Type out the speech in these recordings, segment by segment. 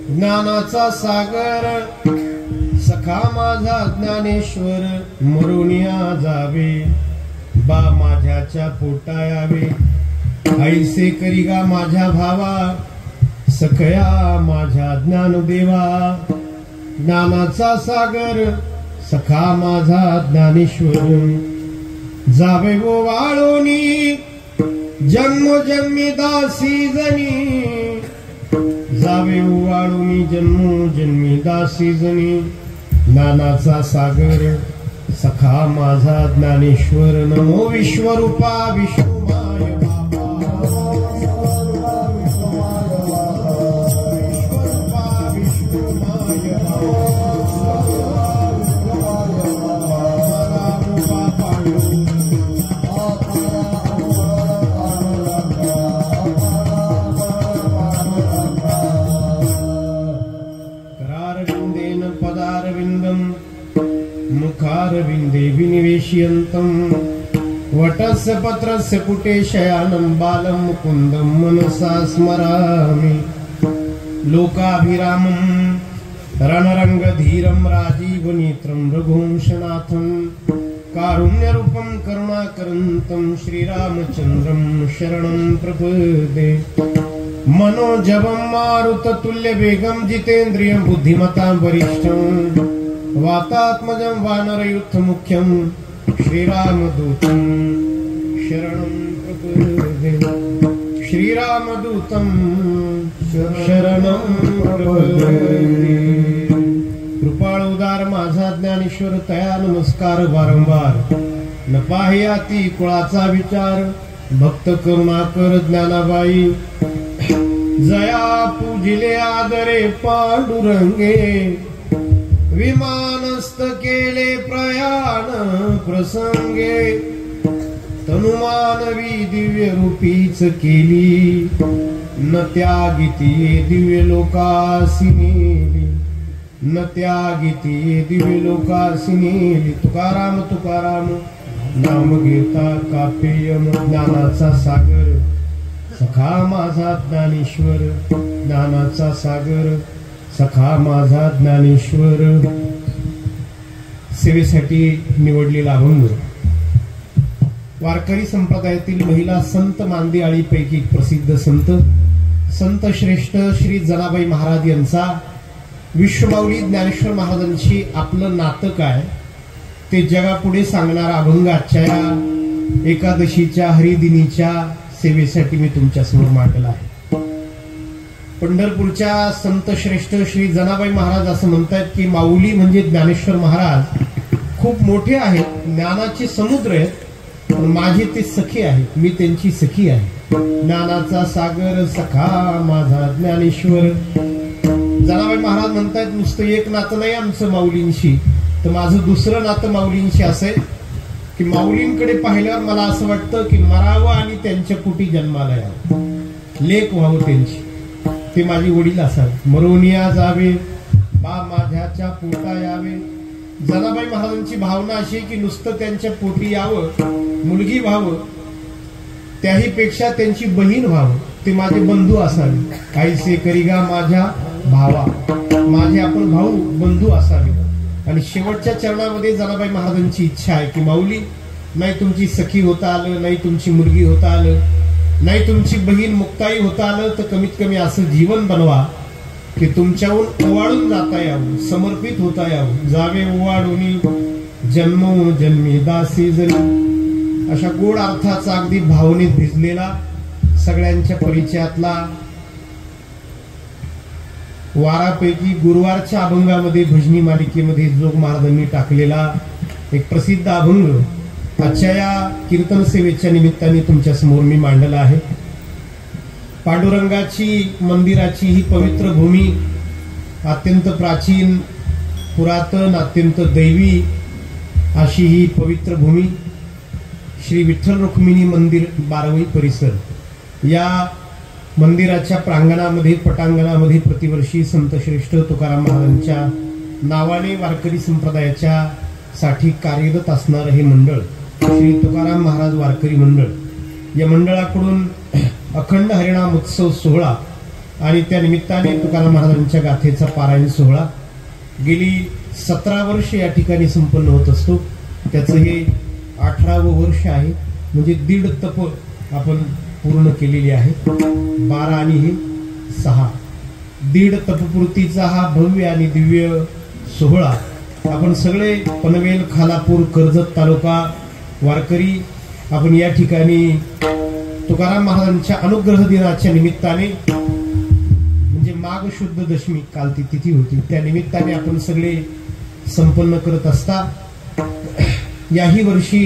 ज्ञानाचा सागर सखा माझा ज्ञानेश्वर मरुनिया जावे बा माझ्याच्या पोटा यावे ऐसे करी गा माझ्या भावा सखया माझ्या ज्ञानदेवा ज्ञानाचा सागर सखा माझा ज्ञानेश्वर जावे वो वाळोनी जन्मोजन्मी दासी जनी जावे वो वाळोनी जन्मोजन्मी दासी जनी ज्ञानाचा सागर सखा माझा ज्ञानेश्वर नमो विश्वरूपा विष्णुमाय मुखारविंदे विनिवेशयन्तं वटस्य पत्रस्य पुटे शयानं बालं मुकुन्दं मनसा स्मरामि लोकाभिरामं रणरंगधीरं राजीवनेत्रं रघुवंशनाथं कारुण्यरूपं करुणाकरन्तं श्रीरामचन्द्रं शरणं प्रपदे मनोजवं मारुततुल्यवेगं जितेन्द्रियं बुद्धिमतां वरिष्ठं वातात्मजं वानरयुथ मुख्यं श्रीरामदूतं शरणं प्रपद्ये श्रीरामदूतं शरणं प्रपद्ये कृपाळ उदार माझा ज्ञानेश्वर तया नमस्कार वारंवार न पाह्याती कुळाचा विचार भक्त करुणाकर ज्ञानाबाई जया पूजिले आदरे पांडुरंगे विमानस्थ केले प्रयाण प्रसंगे तनुमानवी दिव्य रूपीच केली न त्यागिती दिव्य लोकासी नेली न त्यागिती दिव्य लोकासी नेली तुकाराम तुकाराम नाम घेता कापेयम ज्ञानाचा सागर सखा माझा ज्ञानेश्वर ज्ञानाचा सागर सखा माझा ज्ञानेश्वर सेवेसाठी निवडलेला अभंग वारकरी संप्रदायातील महिला संत मांदेआळी पैकी प्रसिद्ध संत संत श्रेष्ठ श्री जनाबाई महाराज यांचा विश्वमाऊली ज्ञानेश्वर महाराजांशी आपलं नातं काय ते जगापुढे सांगणारा अभंग आजच्या या एकादशीच्या हरिदिनीच्या सेवेसाठी मी तुमच्या समोर मांडला आहे. पंढरपूरच्या संत श्रेष्ठ श्री जनाबाई महाराज असं म्हणतात की माऊली म्हणजे ज्ञानेश्वर महाराज खूप मोठे आहेत, ज्ञानाचे समुद्र आहेत, पण माझे ते सखी आहेत, मी त्यांची सखी आहे. ज्ञानाचा सागर सखा माझा ज्ञानेश्वर. जनाबाई महाराज म्हणतात नुसतं एक नातं नाही आमचं माऊलींशी, तर माझं दुसरं नातं माऊलींशी असं आहे की माऊलींकडे पाहिल्यावर मला असं वाटतं की मरावं आणि त्यांच्या पोटी जन्माला यावं, लेक व्हावं त्यांची, ते माझी वडील असावे. मरोनिया जावे बा माझ्याच्या पोटा यावे. जनाबाई महाराजांची भावना अशी की नुसतं त्यांच्या पोटी यावं, मुलगी व्हावं, त्याही पेक्षा त्यांची बहीण व्हावं, ते माझे बंधू असावे. काहीसे करीगा माझ्या भावा, माझे आपण भाऊ बंधू असावे. आणि शेवटच्या चरणामध्ये जनाबाई महाराजांची इच्छा आहे की माऊली नाही तुमची सखी होता आलं, नाही तुमची मुलगी होता आलं, नाही तुमची बहीण मुक्ताई होता आलं, तर कमीत कमी असं जीवन बनवा की तुमच्याहून ओवाळून जाता यावं, समर्पित होता यावं. जावे ओवाळूनी जन्मो जन्मी दासी जनी. अशा गोड अर्थाचा अगदी भावनेत भिजलेला सगळ्यांच्या परिचयातला वारापैकी गुरुवारच्या अभंगामध्ये भजनी मालिकेमध्ये जोग महाराजांनी टाकलेला एक प्रसिद्ध अभंग आजच्या या कीर्तन सेवेच्या निमित्ताने तुमच्या समोर मी मांडला आहे. पांडुरंगाची मंदिराची ही पवित्र भूमी अत्यंत प्राचीन पुरातन अत्यंत दैवी अशी ही पवित्र भूमी श्री विठ्ठल रुक्मिणी मंदिर बारावी परिसर या मंदिराच्या प्रांगणामध्ये पटांगणामध्ये प्रतिवर्षी संत श्रेष्ठ तुकाराम महाराजांच्या नावाने वारकरी संप्रदायाच्या साठी कार्यरत असणारे हे मंडळ श्री तुकाराम महाराज वारकरी मंडळ, या मंडळाकडून अखंड हरिनाम उत्सव सोहळा आणि त्या निमित्ताने तुकाराम महाराजांच्या गाथेचा पारायण सोहळा गेली 17 वर्ष या ठिकाणी संपन्न होत असतो. त्याचं हे 18वं वर्ष आहे. म्हणजे 1.5 तप आपण पूर्ण केलेली आहे. 12 आणि हे 6 1.5 तपपूर्तीचा हा भव्य आणि दिव्य सोहळा आपण सगळे पनवेल, खालापूर, कर्जत तालुका वारकरी आपण या ठिकाणी तुकाराम महाराजांच्या अनुग्रह दिनाच्या निमित्ताने म्हणजे माघ शुद्ध दशमी काल ती तिथी होती, त्या निमित्ताने आपण सगळे संपन्न करत असता याही वर्षी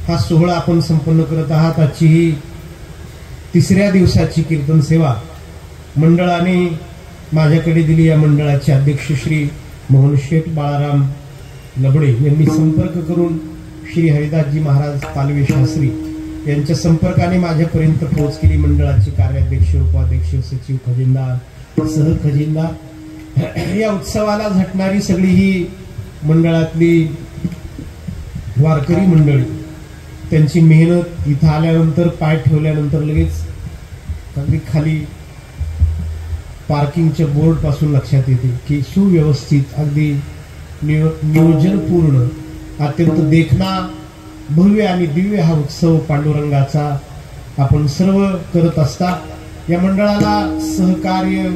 हा सोहळा आपण संपन्न करत आहात. आजची ही 3ऱ्या दिवसाची कीर्तन सेवा मंडळाने माझ्याकडे दिली. या मंडळाचे अध्यक्ष श्री मोहन शेठ बाळाराम लबडे यांनी संपर्क करून श्री हरिदासजी महाराज पालवे शास्त्री यांच्या संपर्काने माझ्यापर्यंत पोहोच केली. मंडळाचे कार्याध्यक्ष, उपाध्यक्ष, सचिव, खजिनदार, सहखजिनदार, या उत्सवाला झटणारी सगळी ही मंडळातली वारकरी मंडळी, त्यांची मेहनत इथं आल्यानंतर पाय ठेवल्यानंतर लगेच अगदी खाली पार्किंगच्या बोर्ड पासून लक्षात येते की सुव्यवस्थित अगदी नियोजनपूर्ण अत्यंत देखणा भव्य आणि दिव्य हा उत्सव पांडुरंगाचा आपण सर्व करत असता. या मंडळाला सहकार्य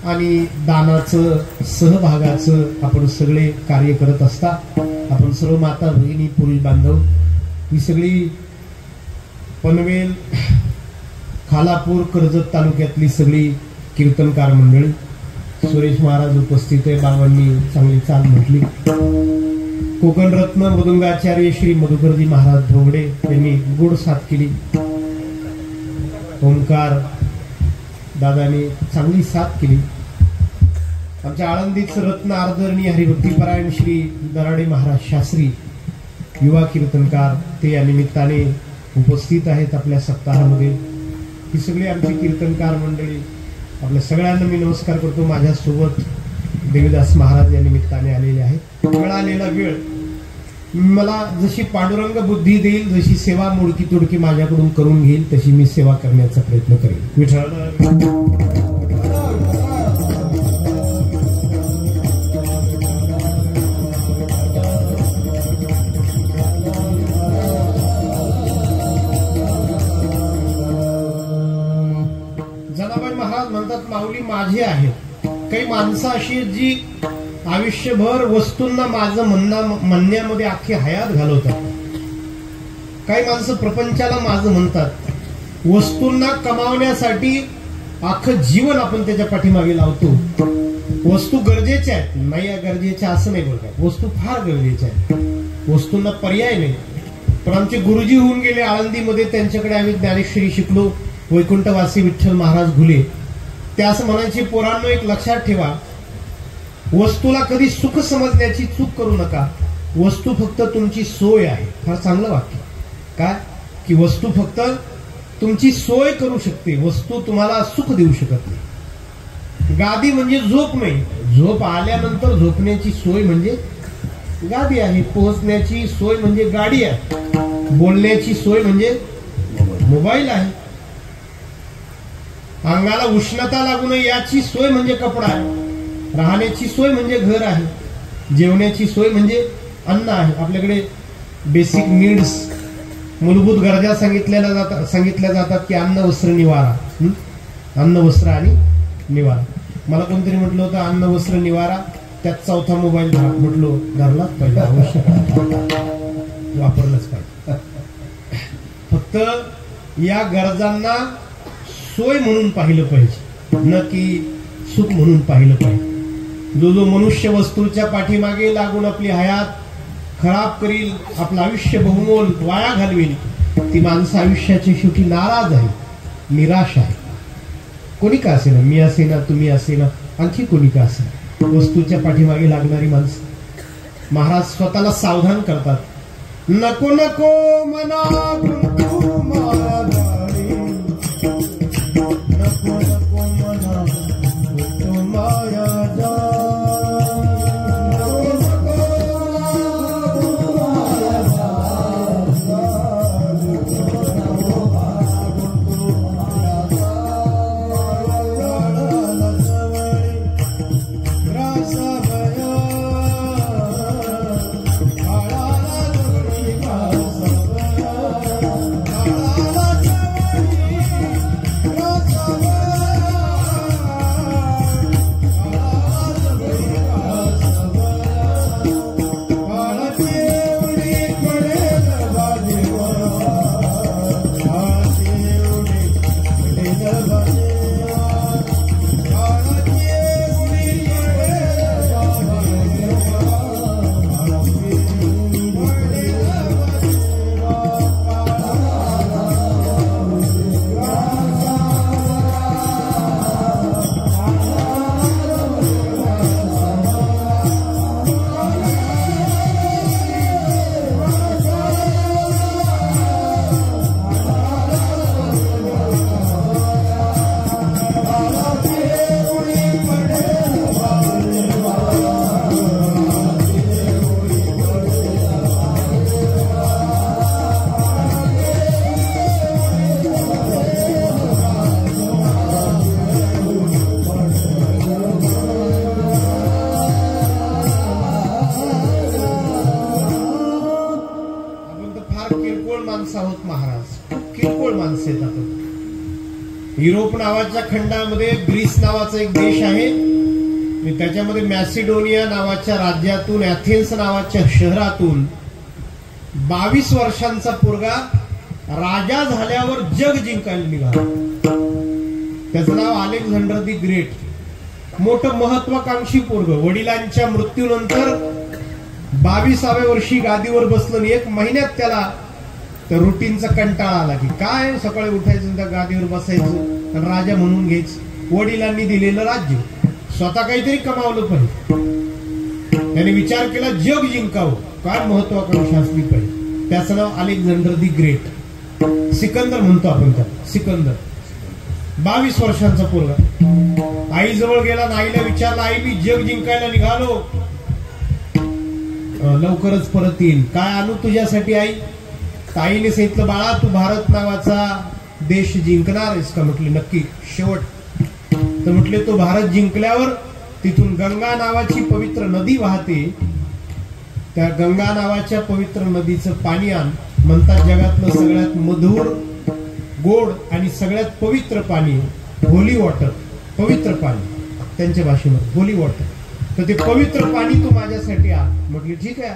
आणि दानाचं, सहभागाचं आपण सगळे कार्य करत असता. आपण सर्व माता भगिनी, पुरुष बांधव, ही सगळी पनवेल, खालापूर, कर्जत तालुक्यातली सगळी कीर्तनकार मंडळी. सुरेश महाराज उपस्थित आहे, बाबांनी चांगली चाल म्हटली. कोकण रत्न मृदुंगाचार्य श्री मधुकरजी महाराज धोगडे यांनी गोड साथ केली. ओंकार दादाने चांगली साथ केली. आमच्या आळंदीचं रत्न आदरणीय हरिभक्तीपरायण श्री दराडे महाराज शास्त्री युवा कीर्तनकार, ते या निमित्ताने उपस्थित आहेत आपल्या सप्ताहामध्ये. ही सगळी आमची कीर्तनकार मंडळी, आपल्या सगळ्यांना मी नमस्कार करतो. माझ्यासोबत देवीदास महाराज या निमित्ताने आलेले आहेत. मिळालेला वेळ मला जशी पांडुरंग बुद्धी देईल, जशी सेवा मोडकी तोडकी माझ्याकडून करून घेईल, तशी मी सेवा करण्याचा प्रयत्न करेन. विठ्ठल म्हणतात माऊली माझे आहेत. काही माणसं अशी आहेत जी आयुष्यभर वस्तूंना माझं म्हणण्यामध्ये अख्खी हयात घालवतात. काही माणसं प्रपंचाला माझं म्हणतात. वस्तूंना कमावण्यासाठी अख्खं जीवन आपण त्याच्या पाठीमागे लावतो. वस्तू गरजेच्या आहेत, नाही गरजेच्या असं नाही बोलतात. वस्तू फार गरजेच्या आहेत, वस्तूंना पर्याय नाही. पण आमचे गुरुजी होऊन गेले आळंदीमध्ये, त्यांच्याकडे आम्ही ज्ञानेश्वरी शिकलो. वैकुंठवासी विठ्ठल महाराज घुले ते असं म्हणायचे, पोरांनो एक लक्षात ठेवा, वस्तूला कधी सुख समजण्याची चूक करू नका. वस्तू फक्त तुमची सोय आहे. फार चांगलं वाक्य. काय की वस्तू फक्त तुमची सोय करू शकते, वस्तू तुम्हाला सुख देऊ शकत नाही. गादी म्हणजे झोप नाही, झोप आल्यानंतर झोपण्याची सोय म्हणजे गादी आहे. पोहोचण्याची सोय म्हणजे गाडी आहे. बोलण्याची सोय म्हणजे मोबाईल आहे. अंगाला उष्णता लागू नये याची सोय म्हणजे कपडा आहे. राहण्याची सोय म्हणजे घर आहे. जेवण्याची सोय म्हणजे अन्न आहे. आपल्याकडे बेसिक नीड्स, मूलभूत गरजा सांगितल्या जातात की अन्न, वस्त्र, निवारा. अन्न, वस्त्र आणि निवारा. मला कोणतरी म्हटलं होतं अन्न, वस्त्र, निवारा, त्यात 4था मोबाईल धरा. म्हटलो धरलाच पाहिजे, आवश्यक वापरलाच पाहिजे. फक्त या गरजांना सोय म्हणून पाहिलं पाहिजे, न की सुख म्हणून पाहिलं पाहिजे. जो मनुष्य वस्तूच्या पाठीमागे लागून आपली हयात खराब करील, आपलं आयुष्य बहुमोल वाया घालवेल, ती माणसं आयुष्याच्या शेवटी नाराज आहे, निराश आहे. कोणी का असेना, मी असेना, तुम्ही असेना, आणखी कोणी का असेना, वस्तूच्या पाठीमागे लागणारी माणसं. महाराज स्वतःला सावधान करतात, नको नको मना युरोप नावाच्या खंडामध्ये ग्रीस नावाचा एक देश आहे, त्याच्यामध्ये मॅसिडोनिया नावाच्या राज्यातून, ॲथेन्स नावाच्या शहरातून 22 वर्षांचा पोरगा राजा झाल्यावर जग जिंकायला निघाला. त्याचं नाव अलेक्झांडर दी ग्रेट. मोठं महत्वाकांक्षी पोरग. वडिलांच्या मृत्यूनंतर 22व्या वर्षी गादीवर बसलं. 1 महिन्यात त्याला त्या रुटीनचा कंटाळा आला की काय सकाळी उठायचं, त्या गादीवर बसायचं, राजा म्हणून घ्यायचं. वडिलांनी दिलेलं राज्य, स्वतः काहीतरी कमावलं पाहिजे. त्याने विचार केला जग जिंकावं, काय महत्वाकांक्षा असली पाहिजे. त्याचं नाव अलेक्झांडर दी ग्रेट. सिकंदर म्हणतो आपण त्याला, सिकंदर. 22 वर्षांचा पोरगा. आई जवळ गेला, आईला विचारला, आई मी जग जिंकायला निघालो, लवकरच परत येईल, काय आणू तुझ्यासाठी आई? ताईने सांगितलं, बाळा तू भारत नावाचा देश जिंकणार आहेस का? म्हटले नक्की. शेवट तर म्हटले तो भारत जिंकल्यावर तिथून गंगा नावाची पवित्र नदी वाहते, त्या गंगा नावाच्या पवित्र नदीचं पाणी आण. म्हणतात जगातलं सगळ्यात मधुर, गोड आणि सगळ्यात पवित्र पाणी होली वॉटर, पवित्र पाणी त्यांच्या भाषेमध्ये होली वॉटर. तर ते पवित्र पाणी तू माझ्यासाठी आण. म्हटले ठीक आहे.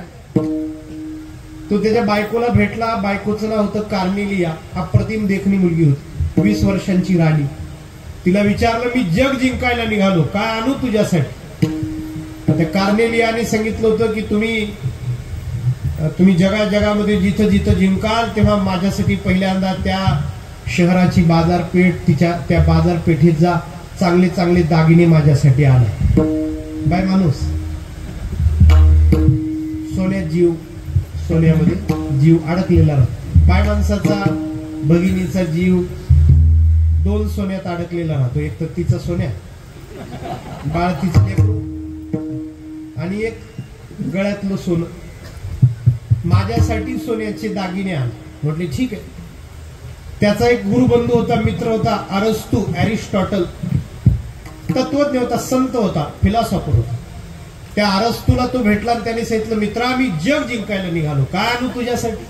तो त्याच्या बायकोला भेटला. बायकोचं नाव होतं कार्नेलिया. अप्रतिम देखणी मुलगी होती, 20 वर्षांची राणी. तिला विचारलं, मी जग जिंकायला निघालो, काय आणू तुझ्यासाठी? त्या कार्नेलियाने सांगितलं होतं की तुम्ही जगामध्ये जिथं जिथं जिंकाल तेव्हा माझ्यासाठी पहिल्यांदा त्या शहराची बाजारपेठ, त्या बाजारपेठेत जा, चांगले चांगले दागिने माझ्यासाठी आणा. बाय माणूस, सोन्यामध्ये जीव अडकलेला राहतो. बाय माणसाचा, भगिनीचा जीव 2 सोन्यात अडकलेला राहतो. एक तर तिचं सोन्या, बाळ तिचं लेकरू, आणि एक गळ्यातलं सोनं. माझ्यासाठी सोन्याचे दागिने आण. म्हटले ठीक आहे. त्याचा एक गुरुबंधू होता, मित्र होता, अरस्तू, एरिस्टॉटल. तत्वज्ञ होता, संत होता, फिलॉसॉफर होता. त्या अरस्तूला तो भेटला आणि त्याने सांगितलं, मित्रा मी जग जिंकायला निघालो, काय आणू तुझ्यासाठी?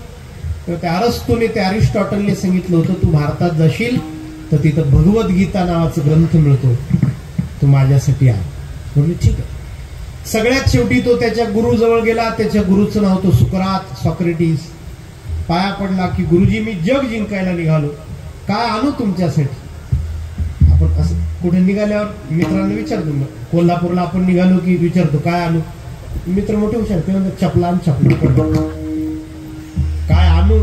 तर त्या अरस्तूने, त्या अरिस्टॉटलने सांगितलं होतं, तू भारतात जाशील तर तिथं भगवद्गीता नावाचा ग्रंथ मिळतो, तो माझ्यासाठी आण. म्हणजे ठीक आहे. सगळ्यात शेवटी तो त्याच्या गुरु जवळ गेला. त्याच्या गुरुचं नाव होतं सुकरात, सॉक्रेटिस. पाया पडला की गुरुजी मी जग जिंकायला निघालो, काय आणू तुमच्यासाठी? आपण असं कुठे निघाल्यावर मित्रांना विचारतो, कोल्हापूरला आपण निघालो की विचारतो काय आणू? मित्र मोठे हुशार, ते म्हणतात चपला चपला. काय आणू?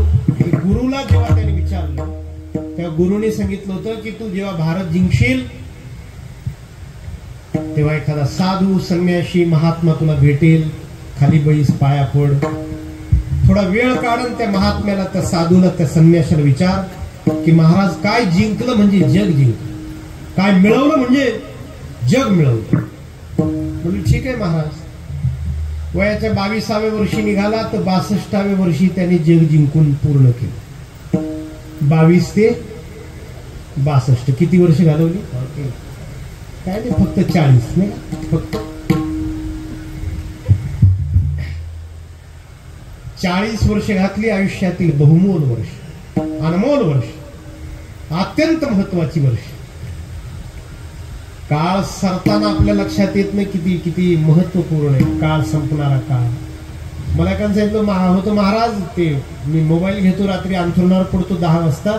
गुरुला जेव्हा त्याने विचारलं तेव्हा गुरुने सांगितलं होतं की तू जेव्हा भारत जिंकशील तेव्हा एखादा साधू, संन्यासी, महात्मा तुला भेटेल, खाली बैस, पाया पड. थोडा वेळ काढून त्या महात्म्याला, त्या साधूला, त्या संन्याशाला विचार की महाराज काय जिंकलं म्हणजे जग जिंकलं, काय मिळवलं म्हणजे जग मिळवलं. म्हणजे ठीक आहे महाराज. वयाच्या 22व्या वर्षी निघाला तर 62व्या वर्षी त्याने जग जिंकून पूर्ण केलं. 22 ते 62 किती वर्ष घालवली? काय नाही, फक्त 40 नाही, फक्त 40 वर्ष घातली आयुष्यातील बहुमोल वर्ष, अनमोल वर्ष, अत्यंत महत्वाची वर्ष. काळ सरताना आपल्या लक्षात येत नाही किती किती महत्वपूर्ण आहे काळ, संपणारा काळ. मला काय सांगितलं होतं महाराज, ते मी मोबाईल घेतो, रात्री अंथरुणावर पडतो 10 वाजता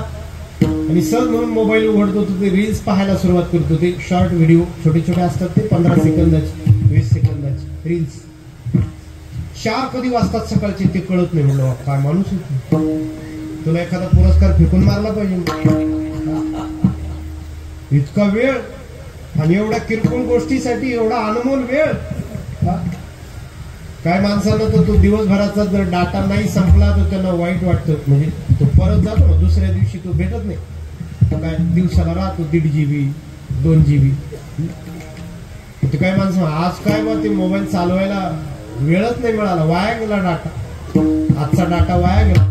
आणि सहज म्हणून मोबाईल उघडतो, ते रील्स पाहायला सुरुवात करतो. ते शॉर्ट व्हिडिओ छोटे छोटे असतात, ते 15 सेकंदाचे, 20 सेकंदाचे रील्स. 4 कधी वाजतात सकाळचे ते कळत नाही. म्हणलं काय माणूस होतो, तुला एखादा पुरस्कार फेकून मारला पाहिजे. इतका वेळ आणि एवढ्या किरकोळ गोष्टीसाठी एवढा अनमोल वेळ. काय माणसाला तर तो दिवसभराचा जर डाटा नाही संपला तर त्यांना वाईट वाटतं. म्हणजे तो परत जातो ना, दुसऱ्या दिवशी तो भेटत नाही. काय दिवसाला राहतो 1.5 GB 2 GB. ते काय माणसं आज काय बा ते मोबाईल चालवायला वेळच नाही मिळाला, वाया गेला डाटा. आजचा डाटा वाया गेला.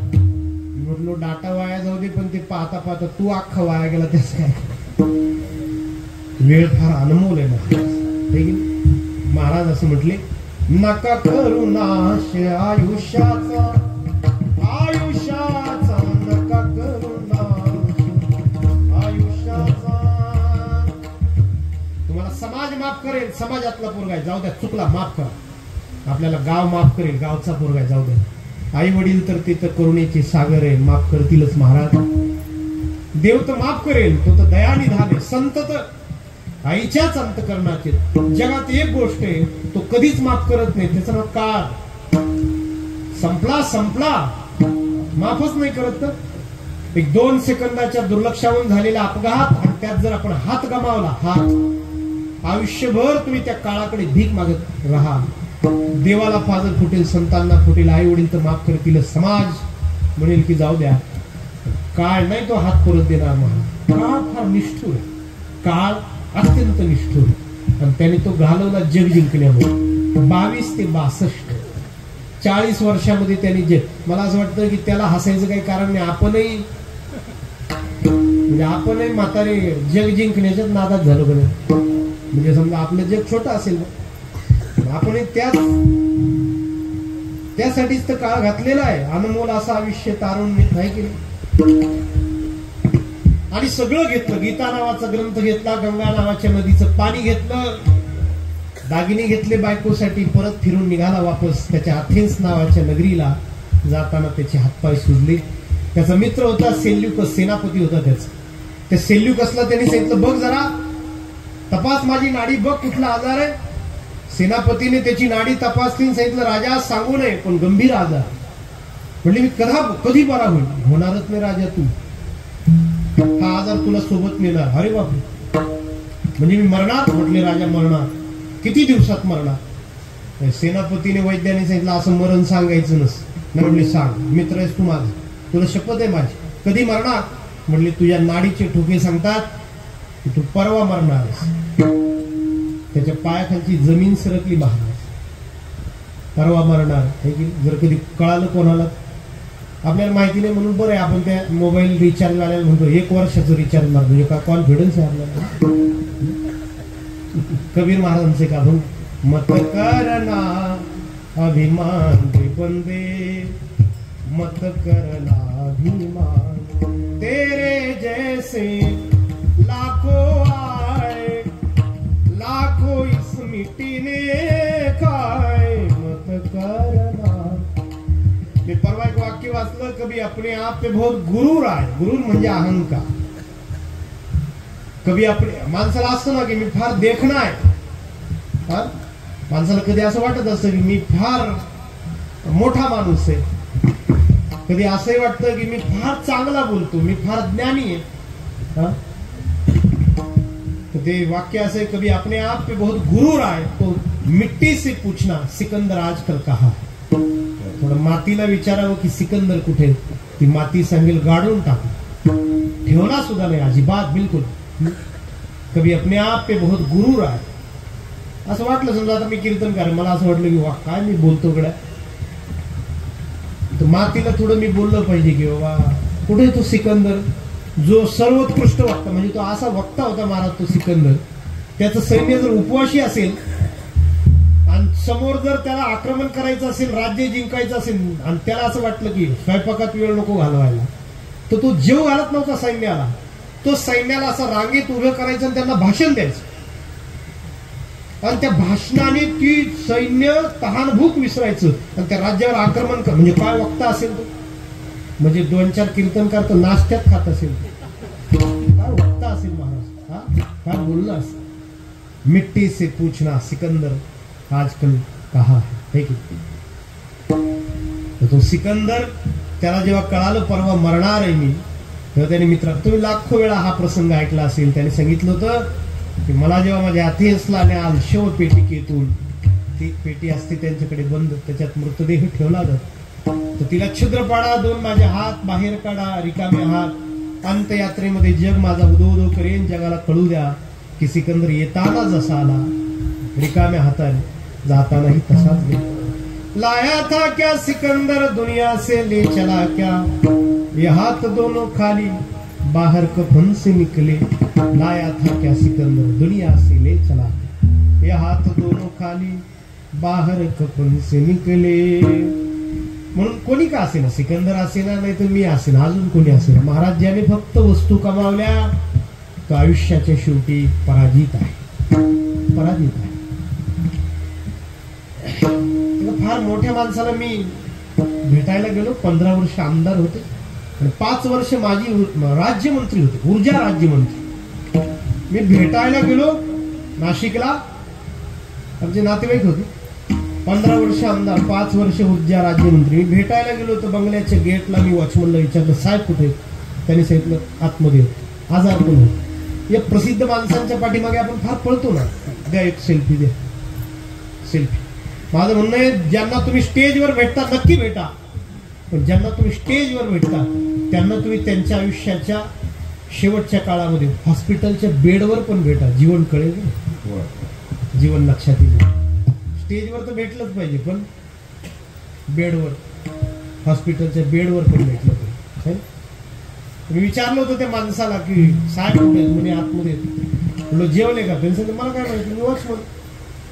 म्हटलो डाटा वाया जाऊ दे, पण ते पाहता पाहता तू अख्खा वाया गेला. त्याच काय, वेळ फार अनमोल आहे महाराज असं म्हटले. नका करू नाश आयुष्याचा, आयुष्याचा नका करू नाश आयुष्याचा. मला समाज माफ करेल, समाजातला पोरगा आहे, जाऊ द्या, चुकला, माफ करा. आपल्याला गाव माफ करेल, गावचा पोरगा आहे, जाऊ द्या. आई वडील तर ते तर करुणेचे सागर आहे, माफ करतीलच महाराज. देव तर माफ करेल, तो तर दयानिधान आहे. संत तर आईच्याच अंतकरणाचे. जगात एक गोष्ट आहे, तो कधीच माफ करत नाही, त्याचं नाव काळ. संपला संपला, माफच नाही करत. तर एक 2 सेकंदाच्या दुर्लक्षावून झालेला अपघात, आणि त्यात जर आपण हात गमावला, हात, आयुष्यभर तुम्ही त्या काळाकडे भीक मागत राहा. देवाला पाजर फुटेल, संतांना फुटेल, आई वडील तर माफ करतील, समाज म्हणेल की जाऊ द्या. काळ नाही तो हात परत देणार. काळ फार निष्ठुर आहे, काळ अत्यंत निष्ठुर, आणि त्याने तो घालवला जग जिंकण्यामुळे. 22 ते 62 40 वर्षामध्ये त्यांनी जग. मला असं वाटतं की त्याला हसायचं काही कारण नाही. आपणही म्हातारे जग जिंकण्याच्याच नादात झालो का नाही. म्हणजे समजा आपलं जग छोटं असेल ना, आपणही त्यासाठीच तर काळ घातलेला आहे. अनमोल असं आयुष्य तारून नाही की नाही. आणि सगळं घेतलं. गीता नावाचा ग्रंथ घेतला, गंगा नावाच्या नदीचं पाणी घेतलं, दागिने घेतले बायकोसाठी, परत फिरून निघाला वापस त्याच्या अथेन्स नावाच्या नगरीला. जाताना त्याचे हातपाय सुजले. त्याचा मित्र होता सेल्युकस, सेनापती होता त्याचा. त्या सेल्युकसला त्यांनी सांगितलं, बघ जरा, तपास माझी नाडी, बघ कुठला आजार आहे. सेनापतीने त्याची नाडी तपासली, सांगितलं, राजा सांगू नये, पण गंभीर आजार. म्हणजे मी कधी बरा होईल. होणारच नाही राजा, तू हा आजार तुला सोबत नेणार. अरे बापरे, म्हणजे मी मरणार. म्हटले राजा मरणार. किती दिवसात मरणार. सेनापतीने वैद्याने सांगितलं, असं मरण सांगायचं नस. म्हटले सांग, मित्र आहेस तू माझा, तुला शपथ आहे माझी. कधी मरणार. म्हटले तुझ्या नाडीचे ठोके सांगतात की तू परवा मरणार. त्याच्या पायाखालची जमीन सरकली महाराज. परवा मरणार. जर कधी कळालं कोणाला, आपल्याला माहिती नाही म्हणून बरं आहे, आपण त्या मोबाईल रिचार्ज वाल्याला म्हणतो 1 वर्षाचं रिचार्ज मारतो. म्हणजे का कॉन्फिडन्स आहे आपल्याला. कबीर महाराजांचे का भाऊ, मत करना अभिमान दे बंदे, मत करना अभिमान, तेरे जैसे लाखों आए, लाखों इस मिट्टी ने खाए, मत करना. मी परवा एक वाक्य वाचलं, कभी अपने आप पे बहुत गुरूर आहे. गुरूर म्हणजे अहंकार. कधी आपले माणसाला असतं ना की मी फार देखणं आहे. माणसाला कधी असं वाटत असतं की मी फार मोठा माणूस आहे. कधी असंही वाटतं की मी फार चांगला बोलतो, मी फार ज्ञानी आहे. तो ते वाक्य असं, कभी अपने आप पे बहुत गुरूर आहे, तो मिट्टी से पूछना सिकंदर आजकल कहा. थोडं मातीला विचारावं की सिकंदर कुठे. ती माती सांगेल गाडून टाकू, ठेवणार सुद्धा नाही अजिबात, बिलकुल. कभी अपने आप पे बहुत गुरूर आहे. असं वाटलं, समजा आता मी कीर्तनकार, मला असं वाटलं की वा काय मी बोलतो गड्या. तर मातीला थोडं मी बोललं पाहिजे की बाबा कुठे तो सिकंदर, जो सर्वोत्कृष्ट वक्ता. म्हणजे तो असा वक्ता होता महाराज तो सिकंदर. त्याचं सैन्य जर उपवाशी असेल आणि समोर जर त्याला आक्रमण करायचं असेल, राज्य जिंकायचं असेल, आणि त्याला असं वाटलं की स्वयंपाकात वेळ नको घालवायला, तर तो जेव घालत नव्हता सैन्याला. तो सैन्याला असं रांगेत उभं करायचं आणि त्यांना भाषण द्यायचं. आणि त्या भाषणाने ती सैन्य तहानभूक विसरायचं आणि त्या राज्यावर आक्रमण कर. म्हणजे काय वक्ता असेल तो. म्हणजे 2-4 कीर्तनकार तर नाश्त्यात खात असेल. काय वक्ता असेल महाराज. हा काय बोलला असेल. मिट्टी से पूछना सिकंदर आजकल कहा है की. तो सिकंदर, त्याला जेव्हा कळालं परवा मरणार आहे मी, तेव्हा त्याने मित्र, तुम्ही लाखो वेळा हा प्रसंग ऐकला असेल, त्याने सांगितलं होतं की मला जेव्हा माझ्या अथेन्सला न्याल शवपेटिकेतून, ती पेटी असते त्यांच्याकडे बंद, त्याच्यात मृतदेह ठेवला जातो, तर तिला छिद्र पाडा, 2 माझे हात बाहेर काढा, रिकामे हात. अंतयात्रेमध्ये जग माझा उदो उदो करेन, जगाला कळू द्या की सिकंदर येताना जसा आला रिकाम्या हाताने, जातानाही तसाच गेला. लाया था क्या सिकंदर दुनिया से ले चला क्या, ये हाथ दोनों खाली बाहर कफन से निकले. लाया था क्या सिकंदर दुनिया से ले चला, ये हाथ दोनों खाली बाहर कफन से निकले. म्हणून कोणी का असेना, सिकंदर असेना, नाही तर मी असेना, अजून कोणी असेना, महाराज ज्याने फक्त वस्तू कमावल्या तो आयुष्याच्या शेवटी पराजित आहे. येत आहे. फार मोठ्या माणसाला मी भेटायला गेलो. 15 वर्ष आमदार होते आणि 5 वर्ष माझी राज्यमंत्री होते, ऊर्जा राज्यमंत्री. मी भेटायला गेलो नाशिकला, आमचे नातेवाईक होते. 15 वर्ष आमदार, 5 वर्ष ऊर्जा राज्यमंत्री. मी भेटायला गेलो तर बंगल्याच्या गेटला मी वॉचमनला विचारलं, साहेब कुठे? त्यांनी सांगितलं आतमध्ये आजार पण होतो. या प्रसिद्ध माणसांच्या पाठीमागे आपण फार पळतो ना, द्या एक सेल्फी, द्या सेल्फी. माझं म्हणणं आहे, ज्यांना तुम्ही स्टेजवर भेटता नक्की भेटा, पण ज्यांना तुम्ही स्टेजवर भेटता त्यांना तुम्ही त्यांच्या आयुष्याच्या शेवटच्या काळामध्ये हॉस्पिटलच्या बेडवर पण भेटा. जीवन कळेल, जीवन लक्षात येईल. स्टेजवर तर भेटलंच पाहिजे, पण बेडवर, हॉस्पिटलच्या बेडवर पण भेटलं पाहिजे. मी विचारलं होतं त्या माणसाला की साहेब कुठे? म्हणे आतमध्ये. म्हणलं जेवले का? त्यांनी सांगितलं मला काय माहिती, मी वॉचमन.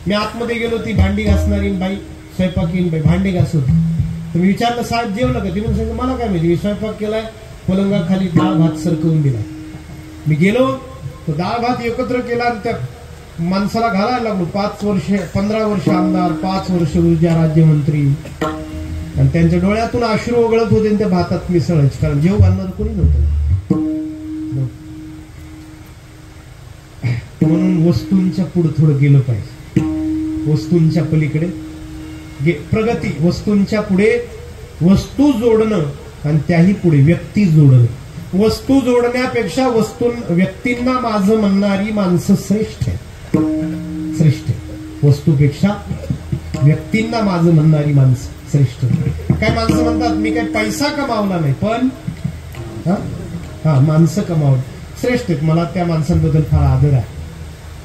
मी आतमध्ये गेलो, ती भांडी घासणारी बाई, स्वयंपाकीन बाई भांडी घासत. तर मी विचारलं साहेब जेवलं का? तिने सांगितलं मला काय माहिती, मी स्वयंपाक केलाय, पलंगाखाली डाळ भात सरकवून दिला. मी गेलो तर डाळ भात एकत्र केला आणि त्या माणसाला घालायला लागलो. 15 वर्ष आमदार, 5 वर्ष ऊर्जा राज्यमंत्री, आणि त्यांच्या डोळ्यातून अश्रू ओघळत होते आणि त्या भातात मिसळायचे, कारण जेव घालणार कोणी नव्हतं. म्हणून वस्तूंच्या पुढे थोडं गेलं पाहिजे, वस्तूंच्या पलीकडे प्रगती. वस्तूंच्या पुढे वस्तू जोडणं आणि त्याही पुढे व्यक्ती जोडणं. वस्तू जोडण्यापेक्षा व्यक्तींना माझं म्हणणारी माणसं श्रेष्ठ आहे, श्रेष्ठ आहे. वस्तूपेक्षा व्यक्तींना माझं म्हणणारी माणसं श्रेष्ठ. काय माणसं म्हणतात मी काय पैसा कमावला नाही, पण माणसं कमावली श्रेष्ठ आहेत. मला त्या माणसांबद्दल फार आदर आहे.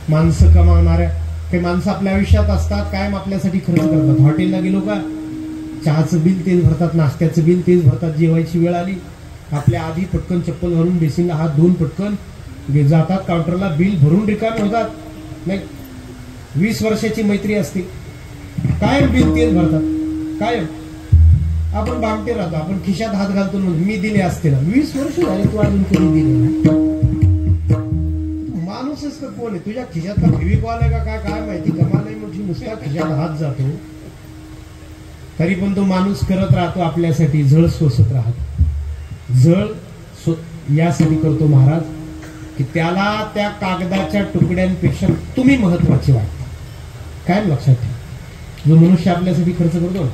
माणसं कमावणाऱ्या काही माणसं आपल्या आयुष्यात असतात, कायम आपल्यासाठी खर्च करतात. हॉटेलला गेलो का चहाचं बिल तेच भरतात, नाश्त्याचं बिल तेच भरतात. जेवायची वेळ आली आपल्या आधी पटकन चप्पल घालून बेसिनला हात धुवून पटकन जातात काउंटरला, बिल भरून रिकामे होतात. नाही, 20 वर्षाची मैत्री असते, कायम बिल तेच भरतात, कायम. आपण भामटे राहतो, आपण खिशात हात घालतो, मी दिले असते ना. 20 वर्ष झाले तू अजून कधी दिले ना? माणूसच का कोण आहे? तुझ्या खिशात का फेविकॉल आहे का काय माहिती, कमाल मोठी नुसता खिशात हात जातो, तरी पण तो माणूस करत राहतो आपल्यासाठी, झळ सोसत राहतो. झळ यासाठी करतो महाराज की त्याला त्या कागदाच्या तुकड्यांपेक्षा तुम्ही महत्वाचे वाटता. काय लक्षात ठेवा, जो मनुष्य आपल्यासाठी खर्च करतो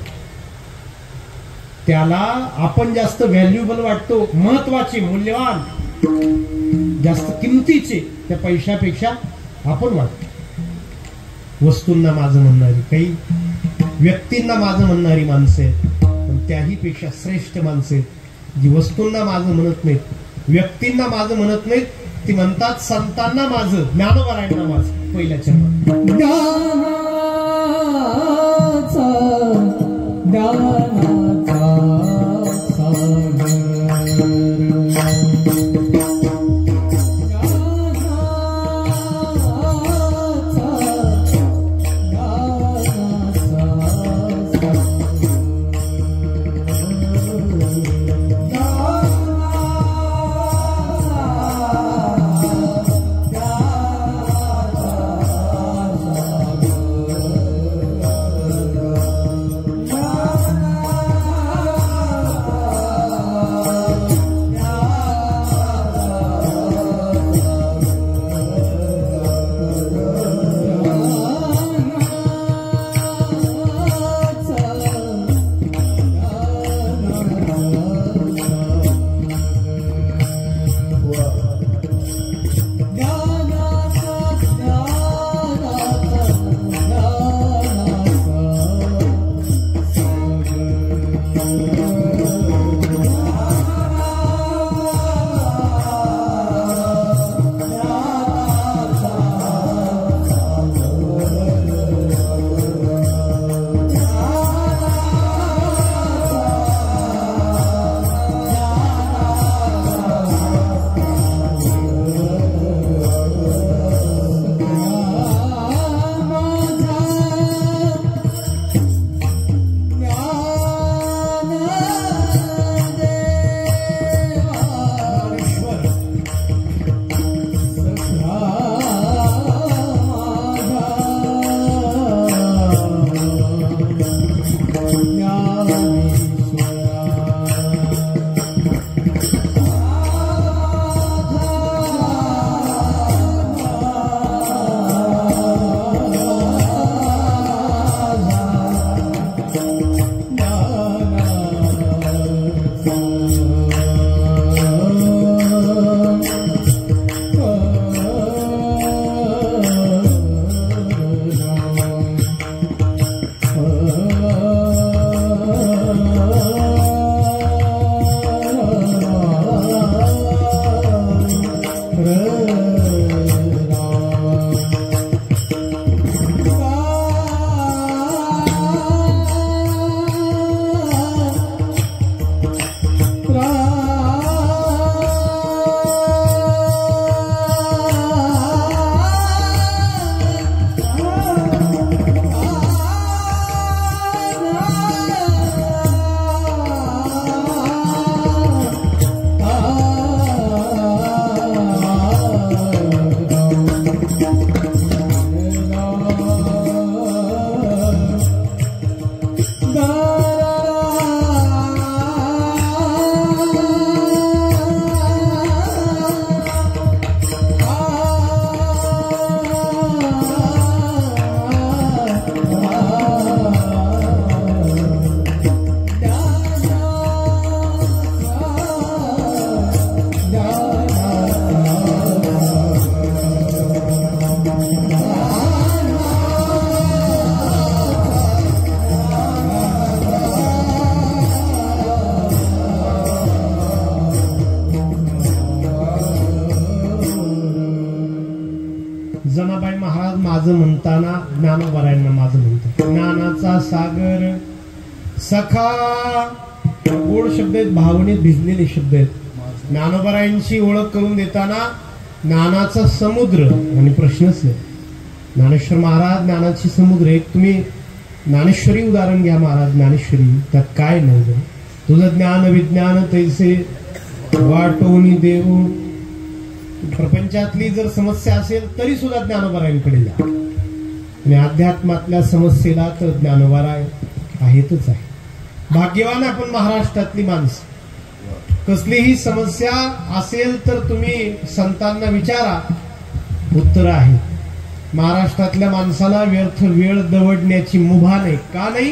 त्याला आपण जास्त व्हॅल्युएबल वाटतो, महत्वाचे, मूल्यवान, जास्त किमतीचे त्या पैशापेक्षा आपण वाटतो. वस्तूंना माझं म्हणणारी, काही व्यक्तींना माझं म्हणणारी माणसं आहेत, पण त्याही पेक्षा श्रेष्ठ माणसं आहेत जी वस्तूंना माझं म्हणत नाहीत, व्यक्तींना माझं म्हणत नाहीत. ती म्हणतात संतांना माझं, ज्ञानोबरायांना माझं. पहिल्या चरणात माझं म्हणताना ज्ञानोबारायांना माझं म्हणतो. ज्ञानाचा सागर सखा, गोड शब्द आहेत, भावनेत भिजलेले शब्द आहेत. ज्ञानोबारायांची ओळख करून देताना ज्ञानाचा समुद्र आणि प्रश्नच नाही. ज्ञानेश्वर महाराज ज्ञानाची समुद्र. एक तुम्ही ज्ञानेश्वरी उदाहरण घ्या, महाराज ज्ञानेश्वरी, त्यात काय नाही. तुझं ज्ञान विज्ञान तैसे वाटोनी देऊ. प्रपंचातली जर समस्या असेल तरी सुद्धा ज्ञानोबारायांकडे जा, आणि अध्यात्मातल्या समस्येला तर ज्ञानोबाराय आहेतच आहे. भाग्यवान आपण महाराष्ट्रातली माणसं. कसलीही समस्या असेल तर तुम्ही संतांना विचारा, उत्तर आहे. महाराष्ट्रातल्या माणसाला व्यर्थ वेळ दवडण्याची मुभा नाही. का नाही?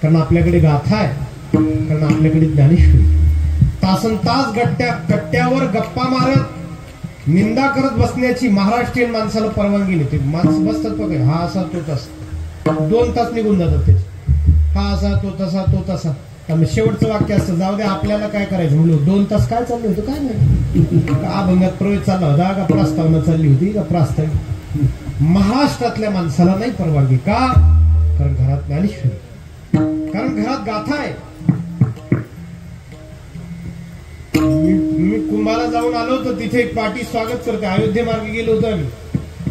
कारण आपल्याकडे गाथा आहे, कारण आपल्याकडे ज्ञानेश्वरी. तासन तास कट्ट्यावर गप्पा मारत निंदा करत बसण्याची महाराष्ट्रीयन माणसाला परवानगी नाही. माणसं बसतात बघा, हा असा तो तसा, 2 तास निघून जातात त्याचे. हा असा तो तसा तो तसा. शेवटचं वाक्य असतं, जाऊ दे आपल्याला काय करायचं. म्हणलं 2 तास काय चाललं होतं, काय नाही, का अभंगात प्रवेश चालला होता, का प्रस्तावना चालली होती, का प्रास्ताविक. महाराष्ट्रातल्या माणसाला नाही परवानगी. का? कारण घरात ज्ञानेश्वरी, कारण घरात गाथा आहे. मी कुंभाला जाऊन आलो होतो, तिथे एक पार्टी स्वागत करते. अयोध्ये मार्गे गेलो होतो आम्ही,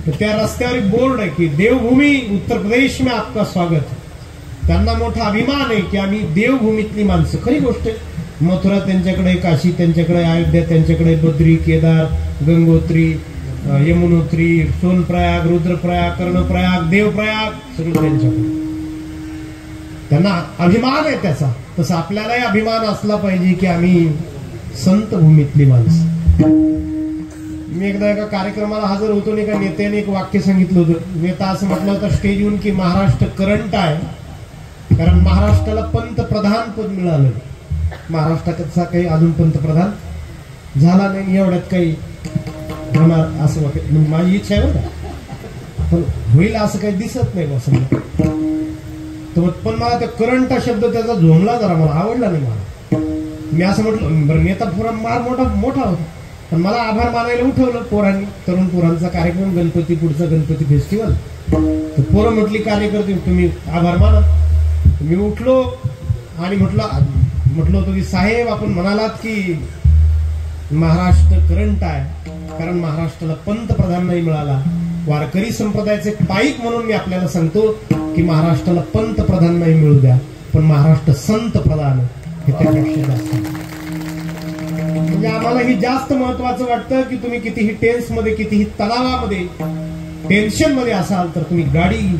तर त्या रस्त्यावर एक बोर्ड आहे की देवभूमी उत्तर प्रदेश में आपका स्वागत. त्यांना मोठा अभिमान आहे की आम्ही देवभूमीतली माणसं. खरी गोष्ट आहे. मथुरा त्यांच्याकडे, काशी त्यांच्याकडे, अयोध्या त्यांच्याकडे, बद्री, केदार, गंगोत्री, यमुनोत्री, सोनप्रयाग, रुद्रप्रयाग, कर्णप्रयाग, देवप्रयाग सगळं त्यांच्याकडे. त्यांना अभिमान आहे त्याचा. तसं आपल्यालाही अभिमान असला पाहिजे की आम्ही संत भूमीतली माणसं. मी एकदा एका कार्यक्रमाला हजर होतो, नाही का, नेत्याने एक वाक्य सांगितलं होतं. नेता असं म्हटलं होतं स्टेज येऊन की महाराष्ट्र करंट आहे, कारण महाराष्ट्राला पंतप्रधान पद मिळालं. महाराष्ट्राचा काही अजून पंतप्रधान झाला नाही, एवढ्यात काही होणार असं वाटत. माझी इच्छा आहे बघा, पण होईल असं काही दिसत नाही बस. पण मला त्या करंट हा शब्द त्याचा झोमला जरा, मला आवडला नाही. मला मी असं म्हटलं, बरं नेता पुरा मार मोठा होता, पण मला आभार मानायला उठवलं पोरांनी. तरुण पोरांचा कार्यक्रम, गणपती, पुढचा गणपती फेस्टिवल. तर पोरं म्हटली कार्यकर्ते तुम्ही आभार माना. मी उठलो आणि म्हटलं होतं की साहेब आपण म्हणालात की महाराष्ट्र करंट आहे, कारण महाराष्ट्राला पंतप्रधान नाही मिळाला. वारकरी संप्रदायाचे पाईक म्हणून मी आपल्याला सांगतो की महाराष्ट्राला पंतप्रधान नाही मिळू द्या, पण महाराष्ट्र संत प्रधान हे त्यापेक्षा जास्त. म्हणजे आम्हाला ही जास्त महत्वाचं वाटतं की तुम्ही कितीही टेन्स मध्ये, कितीही तणावामध्ये, टेन्शन मध्ये असाल तर तुम्ही गाडी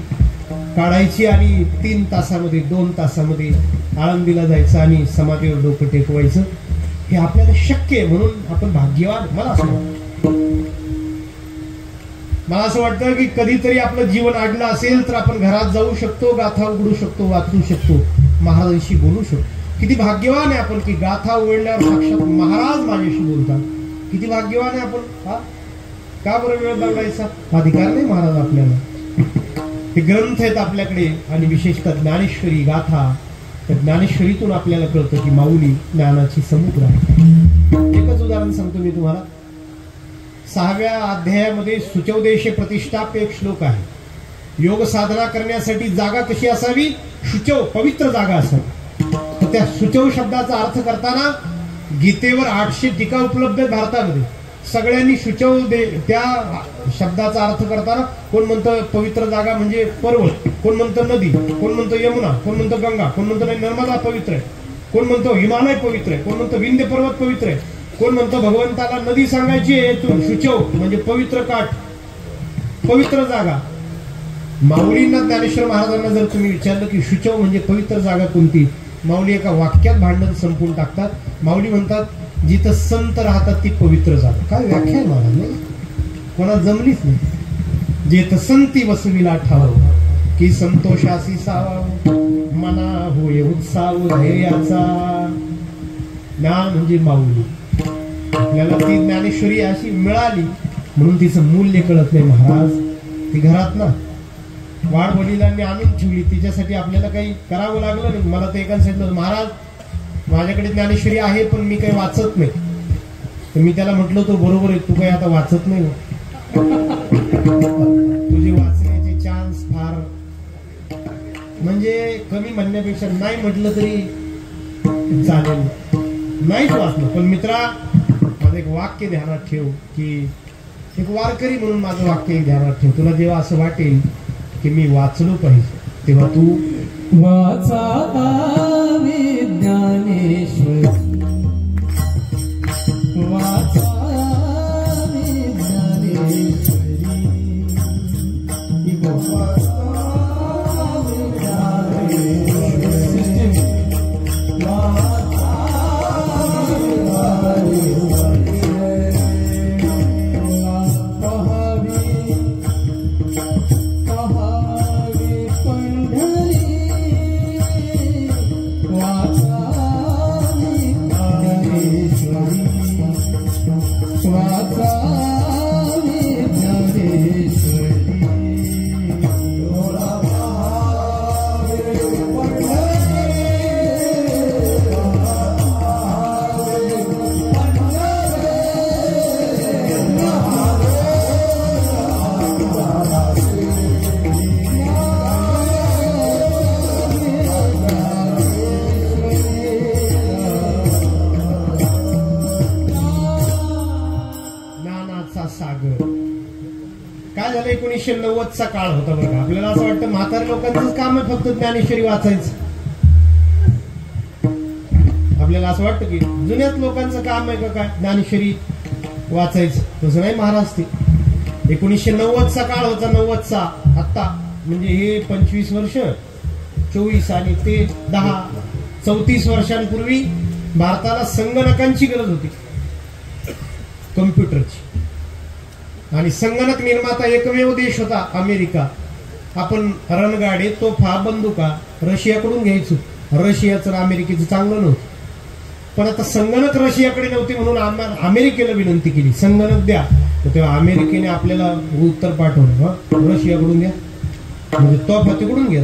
काढायची आणि 3 तासामध्ये, 2 तासामध्ये आळंदीला जायचं आणि समाधीवर डोकं टेकवायचं. हे आपल्याला शक्य आहे, म्हणून आपण भाग्यवान. मला असं वाटतं की कधीतरी आपलं जीवन अडलं असेल तर आपण घरात जाऊ शकतो, गाथा उघडू शकतो, वाचू शकतो, महाराजांशी बोलू शकतो. किती भाग्यवान आहे आपण की गाथा उघडल्यावर साक्षात महाराज माझ्याशी बोलतात. किती भाग्यवान आहे आपण. का बरं वेळ बघायचा अधिकार नाही महाराज आपल्याला. हे ग्रंथ आहेत आपल्याकडे, आणि विशेषतः ज्ञानेश्वरी गाथा. तर ज्ञानेश्वरीतून आपल्याला कळतं की माऊली ज्ञानाची समुद्र आहे. एकच उदाहरण सांगतो मी तुम्हाला. 6व्या अध्यायामध्ये शुचौदेशे प्रतिष्ठाप एक श्लोक आहे. योग साधना करण्यासाठी जागा कशी असावी? शुचौ, पवित्र जागा असावी. तर त्या शुचौ शब्दाचा अर्थ करताना गीतेवर 800 टीका उपलब्ध आहेत भारतामध्ये. सगळ्यांनी शुचौ त्या शब्दाचा अर्थ करताना कोण म्हणतं पवित्र जागा म्हणजे पर्वत, कोण म्हणतं नदी, कोण म्हणतं यमुना, कोण म्हणतं गंगा, कोण म्हणतं नाही नर्मदा पवित्र आहे, कोण म्हणतो हिमालय पवित्र आहे, कोण म्हणतं विंध्य पर्वत पवित्र आहे, कोण म्हणतं भगवंताला नदी सांगायची आहे शुचौ म्हणजे पवित्र काठ, पवित्र जागा. माऊलींना, ज्ञानेश्वर महाराजांना जर तुम्ही विचारलं की शुचौ म्हणजे पवित्र जागा कोणती, माऊली एका वाक्यात भांडण संपून टाकतात. माऊली म्हणतात जिथं संत राहतात ती पवित्र जागा. काय व्याख्या आहे महाराज, नाही कोणा जमलीच नाही. जेथ संती वसविला ठाव की संतोषासी सावा मना होय उत्साह धैर्याचा. ज्ञान म्हणजे माऊली. आपल्याला ती ज्ञानेश्वरी अशी मिळाली म्हणून तिचं मूल्य कळत नाही महाराज. ती घरात ना वाडवडिलांनी आणून ठेवली, तिच्यासाठी आपल्याला काही करावं लागलं नाही. मला तर एकाने सांगितलं महाराज माझ्याकडे ज्ञानेश्वरी आहे पण मी काही वाचत नाही. तर मी त्याला म्हटलं तो बरोबर आहे, तू काही आता वाचत नाही, तुझी वाचण्याची म्हणजे कमी म्हणण्यापेक्षा नाही म्हटलं तरी चालेल, नाहीच वाचलं. पण मित्रा, माझं एक वाक्य ध्यानात ठेव, की एक वारकरी म्हणून माझं वाक्य ध्यानात ठेव. तुला जेव्हा असं वाटेल की मी वाचलो पाहिजे, तेव्हा तू वाचावे ज्ञानेश्वरी, वाचावे ज्ञानेश्वरी, वाचावे ज्ञानेश्वरी, सागर. काय झालं, 1990चा काळ होता बघा. आपल्याला असं वाटतं म्हाताऱ्या लोकांचंच काम आहे फक्त ज्ञानेश्वरी वाचायचं. आपल्याला असं वाटतं की जुन्यात लोकांचं काम आहे का काय ज्ञानेश्वरी वाचायचं. तसं नाही महाराज. ते 1990चा काळ होता, 90चा. आत्ता म्हणजे हे 25 वर्ष, 24 आणि ते 10, 34 वर्षांपूर्वी भारताला संगणकांची गरज होती, कम्प्युटरची. आणि संगणक निर्माता एकमेव देश होता अमेरिका. आपण रणगाडे, तोफा, बंदुका रशियाकडून घ्यायचो. रशियाचं अमेरिकेचं चांगलं नव्हतं. पण आता संगणक रशियाकडे नव्हते म्हणून अमेरिकेला विनंती केली, संगणक द्या. तेव्हा अमेरिकेने आपल्याला उत्तर पाठवलं, रशियाकडून द्या. म्हणजे तोफा तिकडून घ्या,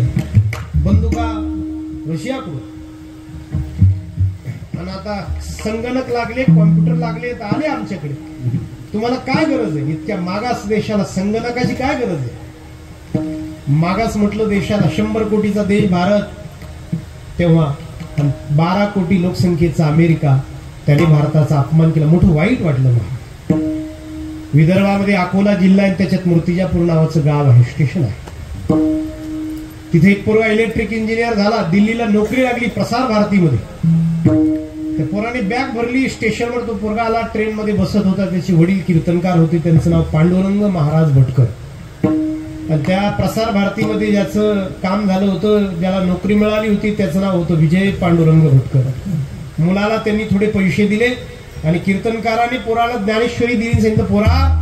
बंदुका रशियाकडून. आणि आता संगणक लागले, कॉम्प्युटर लागले, तर आले आमच्याकडे. तुम्हाला काय गरज आहे? इतक्या मागास देशाला संगणकाची काय गरज आहे? मागास म्हटलं देशाला, 100 कोटीचा देश भारत तेव्हा, 12 कोटी लोकसंख्येचा अमेरिका. त्याने भारताचा अपमान केला. मोठं वाईट वाटलं मला. विदर्भामध्ये अकोला जिल्हा आहे, त्याच्यात मूर्तिजापूर नावाचं गाव आहे, स्टेशन आहे. तिथे एक पोरगा इलेक्ट्रिक इंजिनियर झाला, दिल्लीला नोकरी लागली प्रसार भारतीमध्ये. त्या पोराने बॅग भरली, स्टेशनवर तो पोरगा आला, ट्रेन मध्ये बसत होता. त्याचे वडील कीर्तनकार होते, त्यांचं नाव पांडुरंग महाराज भटकर. आणि त्या प्रसार भारतीमध्ये ज्याचं काम झालं होतं, ज्याला नोकरी मिळाली होती, त्याचं नाव होतं विजय पांडुरंग भटकर. मुलाला त्यांनी थोडे पैसे दिले आणि कीर्तनकाराने पोराला ज्ञानेश्वरी दिली. सांगितलं, पोरा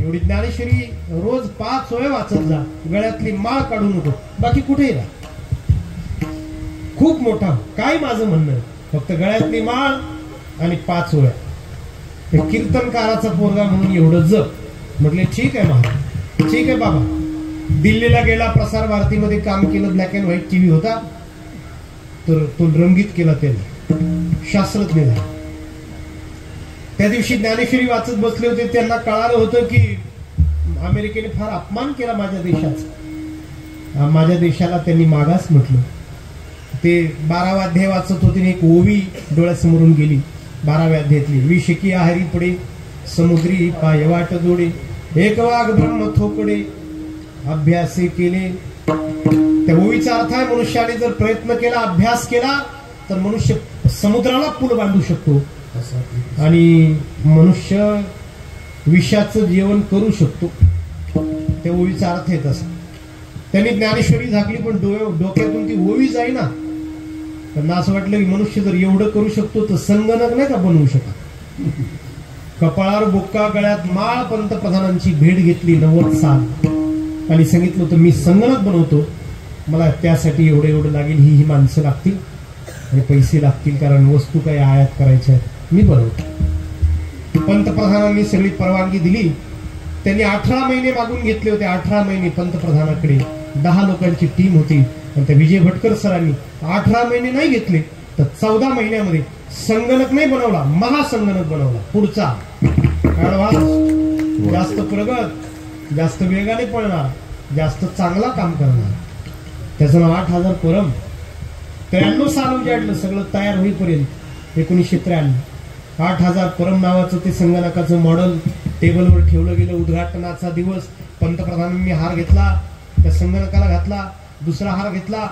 एवढी ज्ञानेश्वरी रोज 5 ओव्या वाचत जा, गळ्यातली माळ काढू नको, बाकी कुठेही राहा. खूप मोठा काय माझं म्हणणं आहे, फक्त गळ्यातली माळ आणि 5 ओव्या. कीर्तनकाराचा पोरगा म्हणून एवढं जप. म्हटले ठीक आहे महाराज, ठीक आहे बाबा. दिल्लीला गेला, प्रसार भारतीमध्ये काम केलं. ब्लॅक अँड व्हाईट टीव्ही होता, तर तो रंगीत केला त्याने, शास्त्रज्ञ झाला. त्या दिवशी ज्ञानेश्वरी वाचत बसले होते. त्यांना कळालं होतं की अमेरिकेने फार अपमान केला माझ्या देशाचा. माझ्या देशाला त्यांनी मागास म्हटलं. ते 12वा अध्याय वाचत होते, एक ओवी डोळ्यासमोरून गेली. 12व्या अध्यायातली, विषकी आहारी पडे, समुद्री पायवाट जोडे, एक वाघ ब्रह्म थोपडे, अभ्यासे केले. त्या ओवीचा अर्थ आहे, मनुष्याने जर प्रयत्न केला, अभ्यास केला, तर मनुष्य समुद्राला पूल बांधू शकतो आणि मनुष्य विषाचं जेवण करू शकतो. त्या ओवीचा अर्थ आहे तसा. त्यांनी ज्ञानेश्वरी झाकली, पण डोक्यातून ती ओवी जाईना. त्यांना असं वाटलं की मनुष्य जर एवढं करू शकतो तर संगणक नाही का बनवू शकत. कपाळावर बुक्का, गळ्यात माळ. पंतप्रधानांची भेट घेतली 90 साल आणि सांगितलं होतं, मी संगणक बनवतो, मला त्यासाठी एवढं एवढं लागेल, ही माणसं लागतील आणि पैसे लागतील, कारण वस्तू काही आयात करायच्या आहेत, मी बनवतो. पंतप्रधानांनी सगळी परवानगी दिली. त्यांनी 18 महिने मागून घेतले होते. 18 महिने पंतप्रधानाकडे 10 लोकांची टीम होती. आणि त्या विजय भटकर सरांनी 18 महिने नाही घेतले, तर 14 महिन्यामध्ये संगणक नाही बनवला, महासंगणक बनवला. पुढचा ऍडव्हान्स, जास्त प्रगत, जास्त वेगाने पळणार, जास्त चांगला काम करणार. त्याचं नाव 8000 परम. 93 साल उजाडलं सगळं तयार होईपर्यंत. 1993 8000 परम नावाचं ते संगणकाचं मॉडेल टेबलवर ठेवलं गेलं. उद्घाटनाचा दिवस पंतप्रधानांनी हार घेतला, त्या संगणकाला घातला. दुसरा हार घेतला.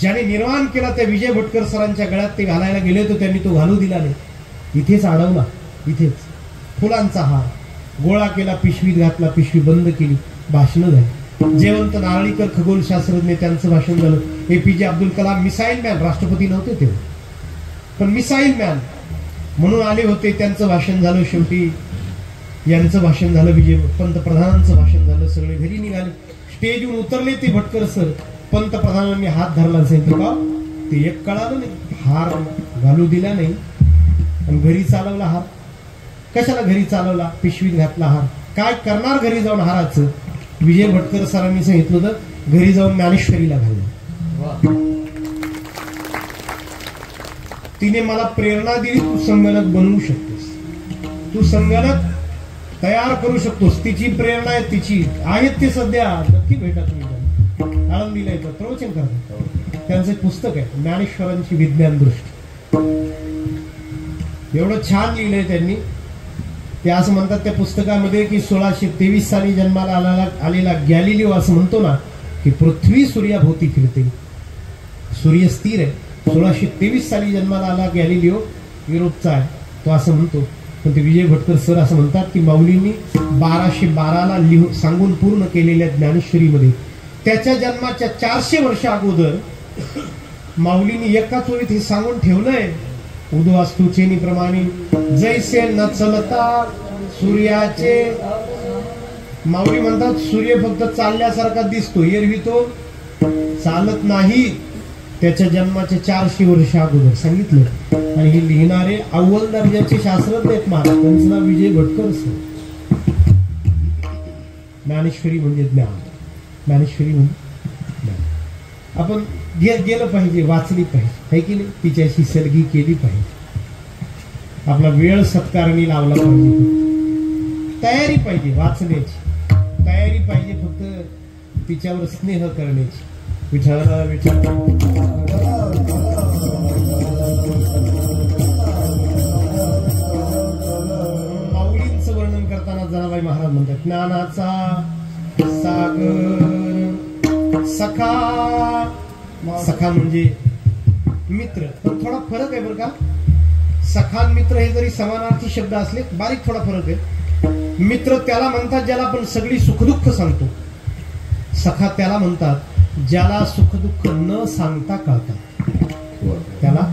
ज्याने निर्माण केला त्या विजय भटकर सरांच्या गळ्यात ते घालायला गेले तर त्यांनी तो घालू दिला नाही. इथेच अडवला. इथेच फुलांचा हार गोळा केला, पिशवीत घातला, पिशवी बंद केली. भाषणं झाली. जयवंत नारळीकर खगोलशास्त्रज्ञ त्यांचं भाषण झालं. APJ Abdul Kalam missile man, राष्ट्रपती नव्हते तेव्हा, पण मिसाईल मॅन म्हणून आले होते. त्यांचं भाषण झालं. शेवटी यांचं भाषण झालं. विजय पंतप्रधानांचं भाषण झालं. सगळे घरी निघाले. स्टेजवरून उतरले ते भटकर सर. पंतप्रधानांनी हात धरला. सांगितलं का ते एक कळालं नाही, हार घालू दिला नाही आणि घरी चालवला हार. कशाला घरी चालवला? पिशवीत घातला हार. काय करणार घरी जाऊन हाराचं? विजय भटकर सरांनी सांगितलं होतं घरी जाऊन ज्ञानेश्वरीला घाललं. तिने मला प्रेरणा दिली, तू संगणक बनवू शकतोस, तू संगणक तयार करू शकतोस. तिची प्रेरणा आहे, तिची आहेत ते सध्या नक्की भेटा तुम्ही. आळंदीला येतात, प्रवचन करतात. त्यांचं एक पुस्तक आहे ज्ञानेश्वरांची विज्ञान दृष्टी. एवढं छान लिहिलंय त्यांनी. ते असं म्हणतात त्या पुस्तकामध्ये की 1623 साली जन्माला आलेला गॅलिलिओ असं म्हणतो ना की पृथ्वी सूर्याभोवती फिरते, सूर्य स्थिर आहे. 1623 साली जन्माला आला गॅलिलिओ, युरोपचा आहे तो असं म्हणतो. पण ते विजय भटकर सर असं म्हणतात की माऊलींनी 1212ला सांगून पूर्ण केलेल्या ज्ञानेश्वरीमध्ये त्याच्या जन्माच्या 400 वर्ष अगोदर माऊलींनी एकाच ओळीत हे सांगून ठेवलंय. उद्वास्तुचेनी प्रमाणे जैसे न चलता सूर्याचे. माऊली म्हणतात सूर्य फक्त चालल्यासारखा दिसतो, एरवी तो चालत नाही. त्याच्या जन्माच्या 400 वर्ष अगोदर सांगितलं. आणि हे लिहिणारे अव्वल दर्जाचे शास्त्रज्ञ आहेत महाराज. त्यांचं नाव विजय भटकर सर. ज्ञानेश्वरी म्हणजे ज्ञान, ज्ञानेश्वरी म्हणजे ज्ञान. आपण घेत गेलं पाहिजे, वाचली पाहिजे, है की नाही? तिच्याशी सलगी केली पाहिजे. आपला वेळ सत्कारणी लावला पाहिजे. तयारी पाहिजे, वाचण्याची तयारी पाहिजे, फक्त तिच्यावर स्नेह करण्याची. विठ्ठल विठ्ठल. माऊलींचं वर्णन करताना जनाबाई महाराज म्हणतात ज्ञानाचा सागर सखा. सखा म्हणजे मित्र, पण थोडा फरक आहे बरं का. सखा मित्र हे जरी समानार्थी शब्द असले, बारीक थोडा फरक आहे. मित्र त्याला म्हणतात ज्याला आपण सगळी सुखदुःख सांगतो. सखा त्याला म्हणतात ज्याला सुखदुःख न सांगता कळतात. त्याला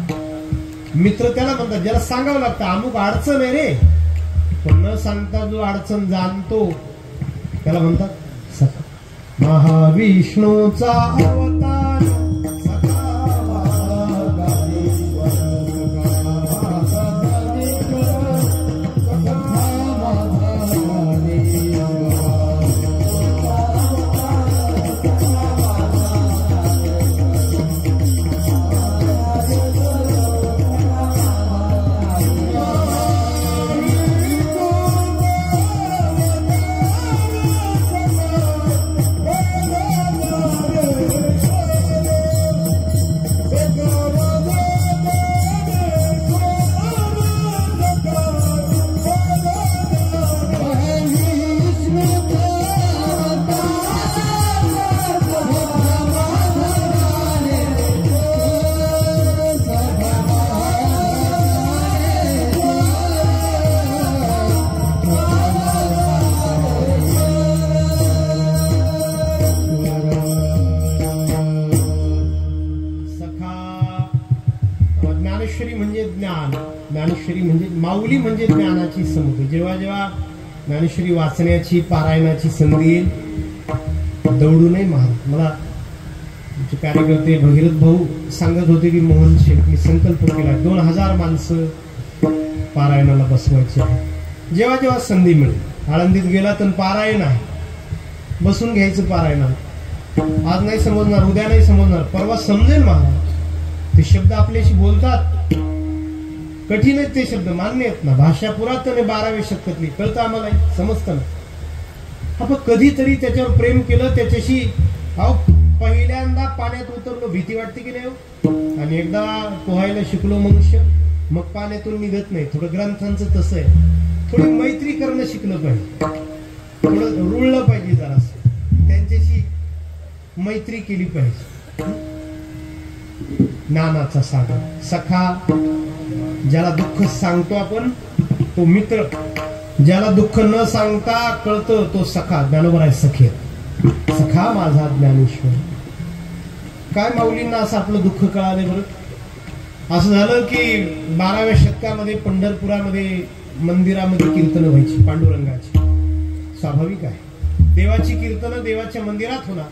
मित्र त्याला म्हणतात ज्याला सांगावं लागतं अमुक अडचण आहे रे, पण न सांगता जो अडचण जाणतो त्याला म्हणतात सखा. महाविष्णूचा अवतार ज्ञानेश्वरी म्हणजे माऊली म्हणजे ज्ञानाची समुद्र. जेव्हा जेव्हा ज्ञानेश्वरी वाचण्याची पारायणाची संधी येईल दौडू नये महाराज. मला आमचे कार्यकर्ते भगीरथ भाऊ सांगत होते की मोहन शेठ मी संकल्प केला 2000 माणसं पारायणाला बसवायची आहे. जेव्हा जेव्हा संधी मिळेल. आळंदीत गेला तर पारायण आहे, बसून घ्यायचं पारायणाला. आज नाही समजणार, उद्या नाही समजणार, परवा समजेल महाराज. ते शब्द आपल्याशी बोलतात, कठीण आहेत ते शब्द, मान्य आहेत ना. भाषा पुरातन आहे, 12व्या शतकातली, कळतं आम्हाला, समजतं ना. आपण कधीतरी त्याच्यावर प्रेम केलं, त्याच्याशी पहिल्यांदा पाण्यात उतरलो भीती वाटते की नाही हो? आणि एकदा पोहायला शिकलो मनुष्य मग पाण्यातून निघत नाही. थोडं ग्रंथांचं तसं आहे, थोडी मैत्री करणं शिकलं पाहिजे, थोडं रुळलं पाहिजे, जरासं त्यांच्याशी मैत्री केली पाहिजे. ज्ञानाचा सागर सखा, ज्याला दुःख सांगतो आपण तो मित्र, ज्याला दुःख न सांगता कळतं तो सखा. ज्ञानोबा आहे सखे, सखा माझा ज्ञानेश्वर. काय माऊलींना असं आपलं दुःख कळालं बरं? असं झालं की 12व्या शतकामध्ये पंढरपुरामध्ये मंदिरामध्ये कीर्तन व्हायची पांडुरंगाची. स्वाभाविक आहे, देवाची कीर्तनं देवाच्या मंदिरात होणार.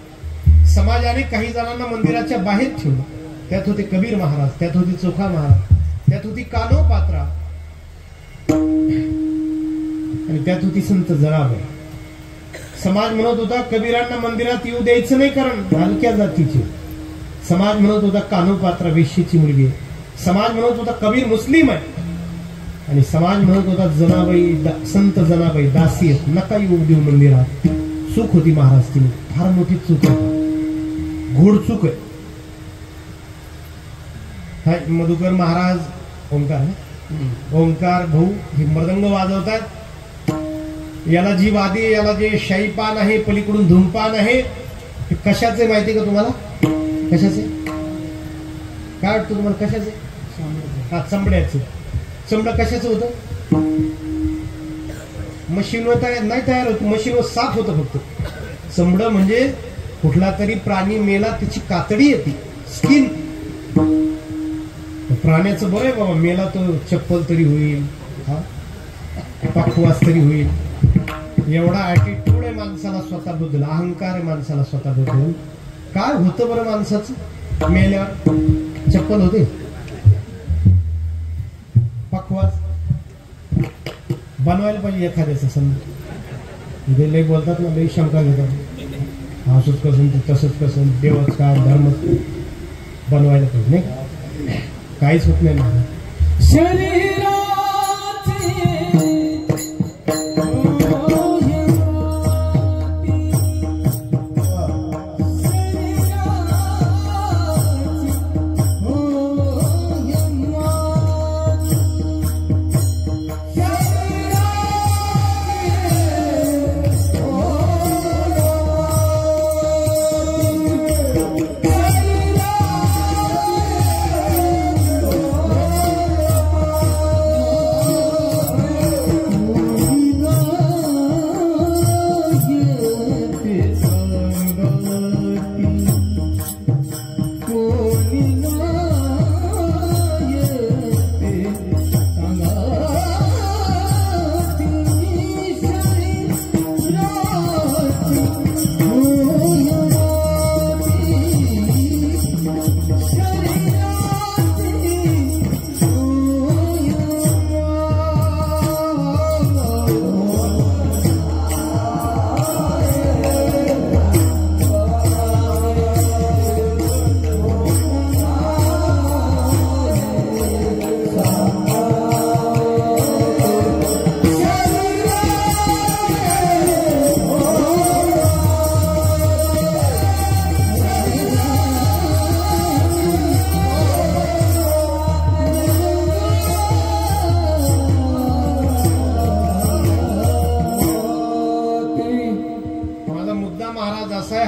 समाजाने काही जणांना मंदिराच्या बाहेर ठेवलं. त्यात होते कबीर महाराज, त्यात होते चोखा महाराज, त्यात होती कानोपात्रा आणि त्यात होती संत जनाबाई. समाज म्हणत होता कबीरांना मंदिरात येऊ द्यायचं नाही कारण हलक्या जातीचे. समाज म्हणत होता कानोपात्रा वेश्येची मुलगी आहे. समाज म्हणत होता कबीर मुस्लिम आहे. आणि समाज म्हणत होता जनाबाई संत जनाबाई दासी आहेत, नका येऊ देऊ मंदिरात. चूक होती महाराज, ती फार मोठी चूक आहे, घोड चूक आहे. मधुकर महाराज ओंकार भाऊ हे मृदंग वाजवतात. याला जी वादी, याला जे शाईपान आहे, पलीकडून धूमपान आहे, हे कशाचे माहिती का तुम्हाला? कशाचे काय वाटतं तुम्हाला? कशाचे? हा, चमड्याचे. चमडं कशाचं होतं? मशीनवर नाही तयार होत, मशीनवर साफ होतं फक्त. चमडं म्हणजे कुठला तरी प्राणी मेला त्याची कातडी येते, स्किन. प्राण्याचं बरं आहे बाबा, मेला तो चप्पल तरी होईल, पाखवास तरी होईल. एवढा ऍटिट्यूड आहे माणसाला स्वतःबद्दल, अहंकार आहे माणसाला स्वतःबद्दल. काय होतं बरं माणसाचं मेल्यावर? चप्पल होते, पाखवास बनवायला पाहिजे एखाद्याचं. समजा लई बोलतात ना, लई शंका घेतात, असंच कसं तसंच कसं, देवच काय धर्म बनवायला पाहिजे. नाही काहीच होत नाही मला.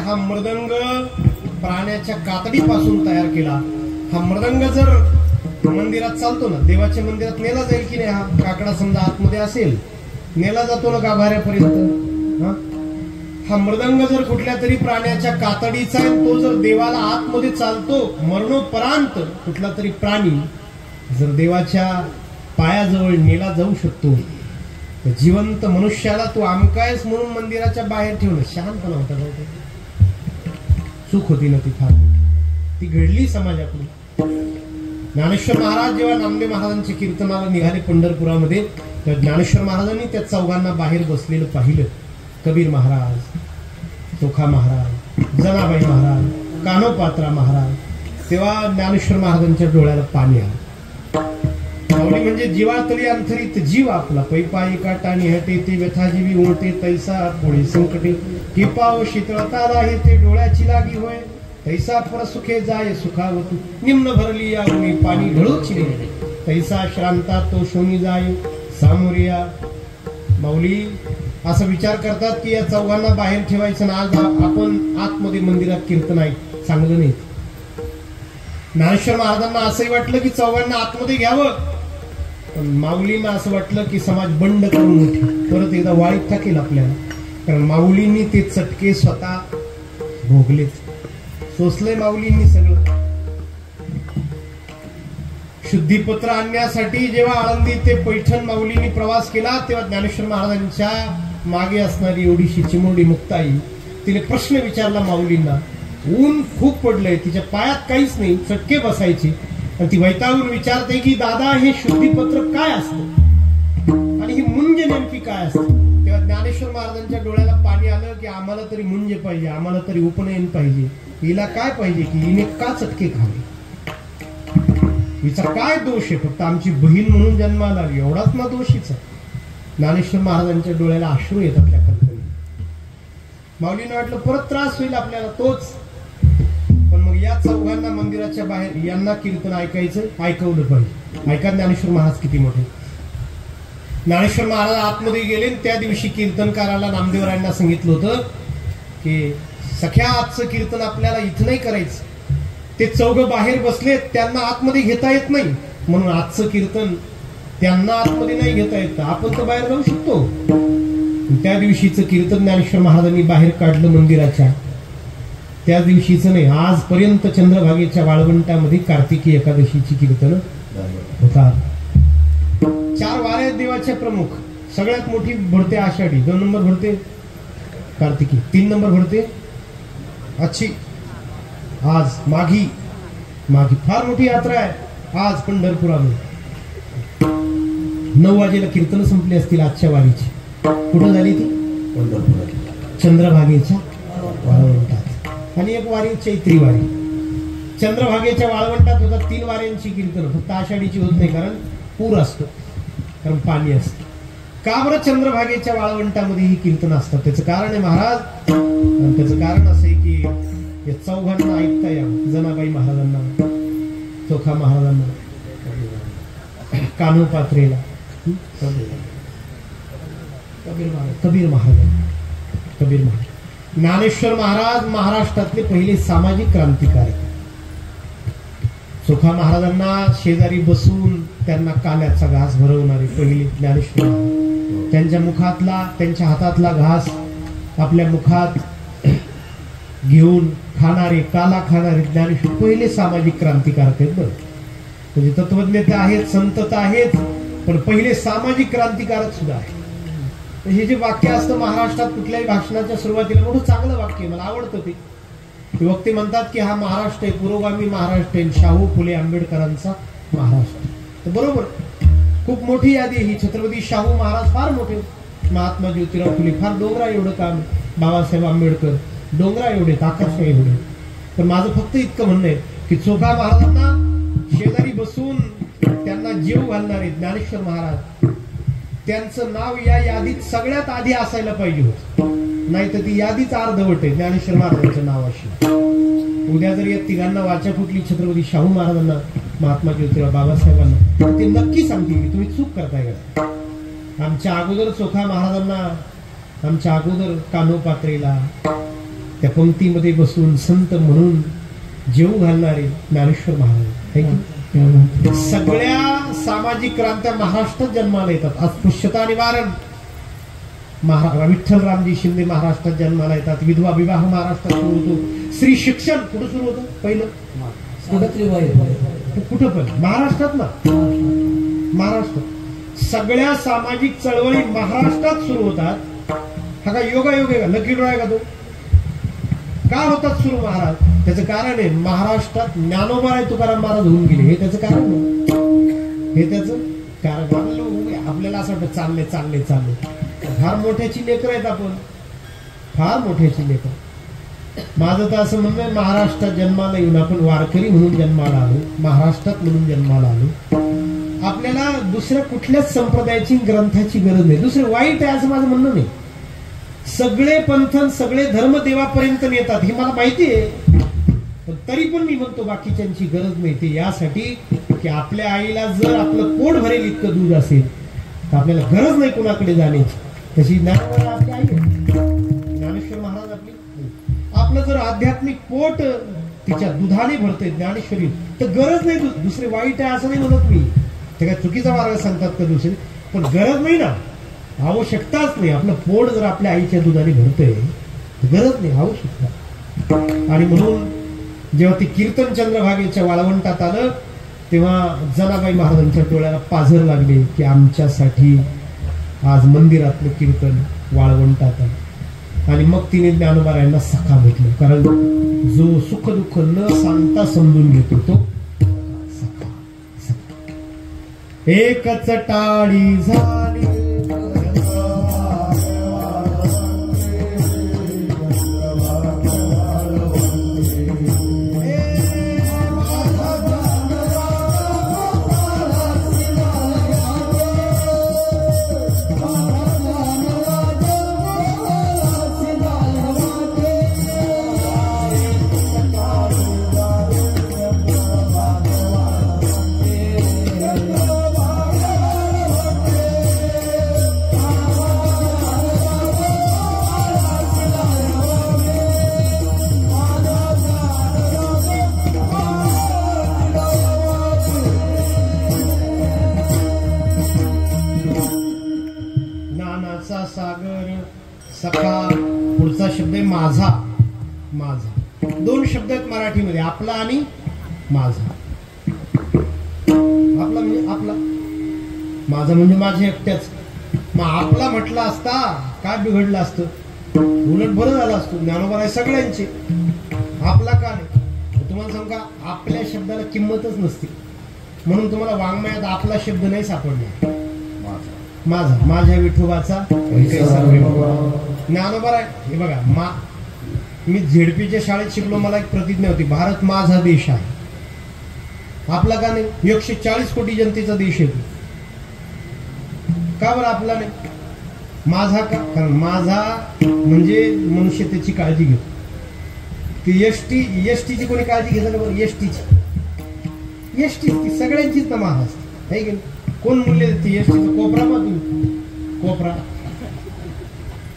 हा मृदंग प्राण्याच्या कातडीपासून तयार केला. हा मृदंग जर मंदिरात चालतो ना, देवाच्या मंदिरात नेला जाईल की नाही? हा काकडा समजा आतमध्ये असेल, नेला जातो ना गाभाऱ्यापर्यंत. हा मृदंग जर कुठल्या तरी प्राण्याच्या कातडीचा आहे, तो जर देवाला आतमध्ये चालतो, मरणोपरांत कुठला तरी प्राणी जर देवाच्या पायाजवळ नेला जाऊ शकतो, तर जिवंत मनुष्याला तू आमकायस म्हणून मंदिराच्या बाहेर ठेवणं शहाणपणा होता. चूक होती ना ती, फार ती घडली समाजाकडून. ज्ञानेश्वर महाराज जेव्हा नामदेव महाराजांच्या कीर्तनाला निघाले पंढरपुरामध्ये, तेव्हा ज्ञानेश्वर महाराजांनी त्या चौघांना बाहेर बसलेलं पाहिलं. कबीर महाराज, चोखा महाराज, जनाबाई महाराज, कानोपात्रा महाराज. तेव्हा ज्ञानेश्वर महाराजांच्या डोळ्याला पाणी आलं. माऊली म्हणजे जीवातली अंतरित जीव आपला, पैपाई काटानी हटे ते व्यथाजीवी ओळते तैसा पुढे संकटे, किपाव शीतळताला हे ते डोळ्याची लागी होय. तैसा परसुखे जाय सुखावतू निम्न भरली यावनी पाणी ढळूची तैसा श्रांता तो शोनी जाय सामोरिया. माऊली असं विचार करतात की या चौघांना बाहेर ठेवायचं ना, आज आपण आतमध्ये मंदिरात कीर्तन आहे चांगलं नाही. ज्ञानेश्वर महाराजांना असंही वाटलं की चौघांना आतमध्ये घ्यावं, पण माऊलींना असं वाटलं की समाज बंड करून उठे, परत एकदा वाळीत टाकेल आपल्याला. कारण माऊलींनी ते चटके स्वतः भोगलेच, सोसलंय माऊलींनी सगळं. शुद्धीपत्र आणण्यासाठी जेव्हा आळंदी ते पैठण माऊलींनी प्रवास केला, तेव्हा ज्ञानेश्वर महाराजांच्या मागे असणारी एवढीशी चिमुरडी मुक्ताई तिने प्रश्न विचारला माऊलींना. ऊन खूप पडलंय, तिच्या पायात काहीच नाही, चटके बसायचे, आणि ती वैतागून विचारते की दादा हे शुद्धीपत्र काय असतं आणि ही मुंज नेमकी काय असते. तेव्हा ज्ञानेश्वर महाराजांच्या डोळ्याला पाणी आलं की आम्हाला तरी मुंज पाहिजे, आम्हाला तरी उपनयन पाहिजे. हिला काय पाहिजे की हिने का चटके खावे, हिचा काय दोष आहे, फक्त आमची बहीण म्हणून जन्माला आली एवढाच ना दोष हिचा. ज्ञानेश्वर महाराजांच्या डोळ्याला अश्रू येतात त्या कल्पनेत. माऊलींना वाटलं परत त्रास होईल आपल्याला तोच, पण मग या चौघांना मंदिराच्या बाहेर यांना कीर्तन ऐकायचं, ऐकवलं पाहिजे. ऐका ज्ञानेश्वर महाराज किती मोठे. ज्ञानेश्वर महाराज आतमध्ये गेले, त्या दिवशी कीर्तनकाराला नामदेवरायांना सांगितलं होतं की सख्या आजचं कीर्तन आपल्याला इथं नाही करायचं, ते चौघ बाहेर बसलेत, त्यांना आतमध्ये घेता येत नाही, म्हणून आजचं कीर्तन त्यांना आतमध्ये नाही घेता येत, आपण तर बाहेर जाऊ शकतो. त्या दिवशीचं कीर्तन ज्ञानेश्वर महाराजांनी बाहेर काढलं मंदिराच्या. त्या दिवशीचं नाही, आजपर्यंत चंद्रभागेच्या वाळवंटामध्ये कार्तिकी एकादशीची कीर्तन होतात. 4 वाऱ्या देवाच्या प्रमुख. सगळ्यात मोठी भरते आषाढी, 2 नंबर भरते कार्तिकी, 3 नंबर भरते अच्छी, आज माघी. माघी फार मोठी यात्रा आहे आज पंढरपुरामध्ये. 9 वाजेला कीर्तन संपली असतील आजच्या वारीची. कुठं झाली ती? पंढरपुरात चंद्रभागेच्या वाळवंटात. आणि एक वारी चैत्री वारी चंद्रभागेच्या वाळवंटात होतात. 3 वाऱ्यांची कीर्तन, फक्त आषाढीची होत नाही कारण पूर असतो, कारण पाणी असतं. का बरं चंद्रभागेच्या वाळवंटामध्ये ही कीर्तन असतात? त्याचं कारण आहे महाराज, त्याचं कारण असं आहे की या चौघांना ऐकता यावं. जनाबाई महाराजांना, चोखा महाराजांना, कान्होपात्रेला, कबीर महाराज. ज्ञानेश्वर महाराज महाराष्ट्रातले पहिले सामाजिक क्रांतिकारी. चोखा महाराजांना शेजारी बसून त्यांना काल्याचा घास भरवणारे पहिले ज्ञानेश्वर. त्यांच्या मुखातला, त्यांच्या हातातला घास आपल्या मुखात घेऊन खाणारे, काला खाणारे ज्ञानेश्वर पहिले सामाजिक क्रांतिकारक आहेत. बरं, म्हणजे तत्वज्ञ ते आहेत, संत तर आहेत, पण पहिले सामाजिक क्रांतिकारक सुद्धा आहेत. हे जे वाक्य असतं महाराष्ट्रात कुठल्याही भाषणाच्या सुरुवातीला, मोठं चांगलं वाक्य, मला आवडतं ते. वक्ते म्हणतात की हा महाराष्ट्र आहे, पुरोगामी महाराष्ट्र आहे, शाहू फुले आंबेडकरांचा महाराष्ट्र. तर बरोबर, खूप मोठी यादी ही. छत्रपती शाहू महाराज फार मोठे, महात्मा ज्योतिराव फुले फार डोंगरा एवढं काम, बाबासाहेब आंबेडकर डोंगरा एवढे, आकाश एवढे. पण माझं फक्त इतकं म्हणणं आहे की चोखा महाराजांना शेजारी बसून त्यांना जेव घालणारे ज्ञानेश्वर महाराज, त्यांचं नाव या यादीत सगळ्यात आधी असायला पाहिजे होतं, नाही तर ती यादीच अर्धवट आहे ज्ञानेश्वर महाराजांच्या नावाशी. उद्या जर या तिघांना वाचा फुटली छत्रपती शाहू महाराजांना, महात्मा ज्योतिराव बाबासाहेबांना, ते नक्की सांगतील की तुम्ही चूक करताय का. आमच्या अगोदर चोखा महाराजांना, आमच्या अगोदर कान्होपात्रेला त्या पंक्तीमध्ये बसून संत म्हणून जेव घालणारे ज्ञानेश्वर महाराज. सगळ्या सामाजिक क्रांत्या महाराष्ट्रात जन्माला येतात. अस्पृश्यता निवारण विठ्ठलरामजी शिंदे महाराष्ट्रात जन्माला येतात. विधवा विवाह महाराष्ट्रात सुरू होतो. स्त्री शिक्षण कुठं सुरू होतं पहिलं? कुठं पण महाराष्ट्रात ना, महाराष्ट्रात सगळ्या सामाजिक चळवळी महाराष्ट्रात सुरू होतात. हा का योगायोग आहे का, लकी ड्रॉ आहे का तो? का होतात सुरू महाराज? त्याचं कारण आहे महाराष्ट्रात ज्ञानोबा तुकाराम महाराज होऊन गेले, हे त्याचं कारण आहे. हे त्याचं कारण. आपल्याला असं वाटतं चालले चालले चालले, फार मोठ्याची लेकर आहेत आपण, फार मोठ्याची लेकर. माझं तर असं म्हणणं आहे, महाराष्ट्रात जन्माला येऊन आपण वारकरी म्हणून जन्माला आलो, महाराष्ट्रात म्हणून जन्माला आलो. आपल्याला दुसऱ्या कुठल्याच संप्रदायाची, ग्रंथाची गरज नाही. दुसरे वाईट आहे असं माझं म्हणणं नाही. सगळे पंथन, सगळे धर्म देवापर्यंत नेतात हे मला माहिती आहे. पण तरी पण मी म्हणतो बाकीच्यांची गरज नाही. ते यासाठी की आपल्या आईला जर आपलं पोट भरेल इतकं दूध असेल तर आपल्याला गरज नाही कुणाकडे जाण्याची. तशी ज्ञानोबा आपली आई आहे, ज्ञानेश्वर महाराज आपली. आपलं जर आध्यात्मिक पोट तिच्या दुधाने भरतंय ज्ञानेश्वरी तर गरज नाही दुसरे वाईट आहे असं नाही म्हणत मी. ते काय चुकीचा मार्ग सांगतात का दुसरे, पण गरज नाही ना, आवश्यकताच नाही. आपलं पोट जर आपल्या आईच्या दुधाने भरतंय तर गरज नाही, आवश्यकता. आणि म्हणून जेव्हा ती कीर्तन चंद्रभागेच्या वाळवंटात आलं तेव्हा जनाबाई महाराजांच्या डोळ्याला पाझर लागले की आमच्यासाठी आज मंदिरातलं कीर्तन वाळवंटात आलं. आणि मग तिने ज्ञानोबारायांना सखा म्हटलं, कारण जो सुख दुःख न सांगता समजून घेतो तो सखा. एकच टाळी झाली सागर सखा. पुढचा शब्द आहे माझा. माझा दोन शब्द आहेत मराठीमध्ये, आपला आणि माझा. आपला म्हणजे आपला, माझा म्हणजे माझ्या एकट्याच. मग आपला म्हटला असता काय बिघडलं असतं, उलट बरं झालं असतं. ज्ञानोबा आहे सगळ्यांचे, आपला का नाही. तुम्हाला सांगू का, आपल्या शब्दाला किंमतच नसते म्हणून तुम्हाला वाङ्मयात आपला शब्द नाही सापडला. माझा, माझ्या विठोबाचा ज्ञानोबा आहे. हे बघा, मी झेडपीच्या शाळेत शिकलो, मला एक प्रतिज्ञा होती, भारत माझा देश आहे. आपला का नाही, 140 कोटी जनतेचा देश आहे. का बरं आपला नाही, माझा का, कारण माझा म्हणजे मनुष्य त्याची काळजी घेतो. ती एसटीची कोणी काळजी घेतं का बरं, एसटी ती सगळ्यांचीच ना महाराज आहे की कोण मूल्य देते एसटीचं, कोपरा मधून कोपरा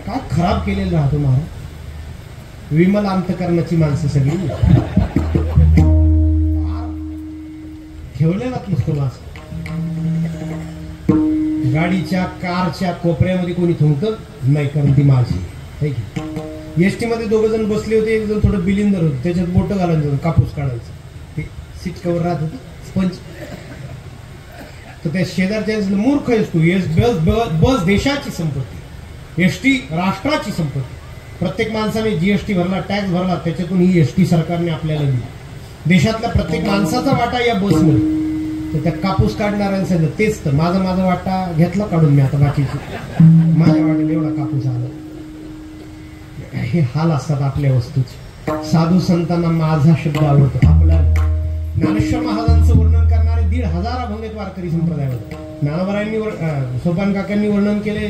काय खराब केलेलं राहतो महाराज. विमल अंतकरणाची माणसं सगळी ठेवलेलाच नसतो मास. गाडीच्या कारच्या कोपऱ्यामध्ये कोणी थुंकत नाही, कारण ती माझी आहे की. एसटी मध्ये दोघं जण बसले होते, एक जण थोडं बिलिंदर होतं, त्याच्यात बोट घालायचं कापूस काढायचं, ते सीट कवर राहत होती स्पंज. तर त्या शेजारच्या मूर्ख आहेस तू, बस देशाची संपत्ती, एसटी राष्ट्राची संपत्ती. प्रत्येक माणसाने जीएसटी भरला, टॅक्स भरला, त्याच्यातून ही एसटी सरकारने आपल्याला दिली. देशातल्या प्रत्येक माणसाचा वाटा या बसमध्ये. तर त्या कापूस काढणाऱ्यांनी सांगितलं तेच तर, माझा वाटा घेतला काढून मी, आता बाकीची माझ्या वाटेला एवढा कापूस आला. हे हाल असतात आपल्या वस्तूचे. साधू संतांना माझा शब्द आवडतो. आपला ज्ञानेश्वर महाराजांचं वर्णन करणारे 1,500 अभंग आहेत वारकरी संप्रदायामध्ये. ज्ञानोबारायांनी सोपान काकांनी वर्णन केले,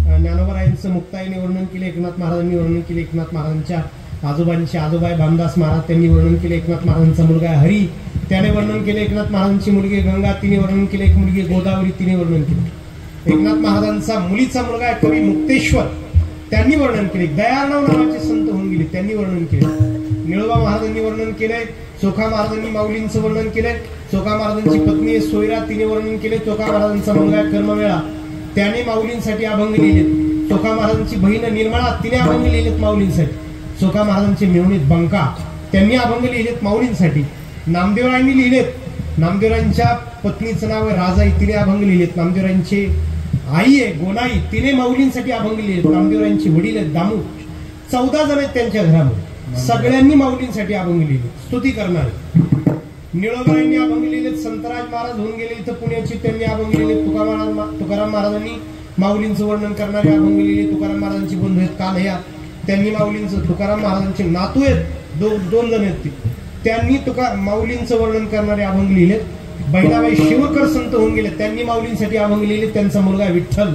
ज्ञानोबारायांचं मुक्ताईने वर्णन केले, एकनाथ महाराजांनी वर्णन केले, एकनाथ महाराजांच्या आजोबांचे आजोबा भामदास महाराज त्यांनी वर्णन केले, एकनाथ महाराजांचा मुलगा हरी त्याने वर्णन केले, एकनाथ महाराजांची मुलगी गंगा तिने वर्णन केले, एक मुलगी गोदावरी तिने वर्णन केले, एकनाथ महाराजांचा मुलीचा मुलगा आहे कवी मुक्तेश्वर त्यांनी वर्णन केले, दयाळराव नावाचे संत होऊन गेले त्यांनी वर्णन केले, निळोबा महाराजांनी वर्णन केले, चोखा महाराजांनी माऊलींचं वर्णन केले, चोखा महाराजांची पत्नी सोयरा तिने वर्णन केले, चोखा महाराजांचा मुलगा कर्मवेळा त्याने माऊलींसाठी अभंग लिहिलेत, चोखा महाराजांची बहीण निर्मळा तिने अभंग लिहिलेत माऊलींसाठी, चोखा महाराजांचे मेहुणीत बंका त्यांनी अभंग लिहिलेत माऊलींसाठी, नामदेवरायांनी लिहिलेत, नामदेवरायांच्या पत्नीचं नाव आहे राजाई तिने अभंग लिहिलेत, नामदेवरायांची आई आहे गोनाई तिने माऊलींसाठी अभंग लिहिलेत, नामदेवरायांची वडील आहेत दामू 14 जण आहेत त्यांच्या घरामध्ये सगळ्यांनी माऊलींसाठी अभंग लिहिले स्तुती करणारे. निळोबाईंनी अभंग लिहिलेत, संतराज महाराज होऊन गेले इथं पुण्याची त्यांनी अभंग लिहिले, तुकाराम महाराजांनी माऊलींचं वर्णन करणारे अभंग लिहिले, तुकाराम महाराजांची बंधू आहेत कान्हया त्यांनी माऊलींचं, तुकाराम महाराजांचे नातू आहेत दोन जण आहेत त्यांनी माऊलींचं वर्णन करणारे अभंग लिहिलेत, बहिणाबाई शिवकर संत होऊन गेले त्यांनी माऊलींसाठी अभंग लिहिले, त्यांचा मुलगा विठ्ठल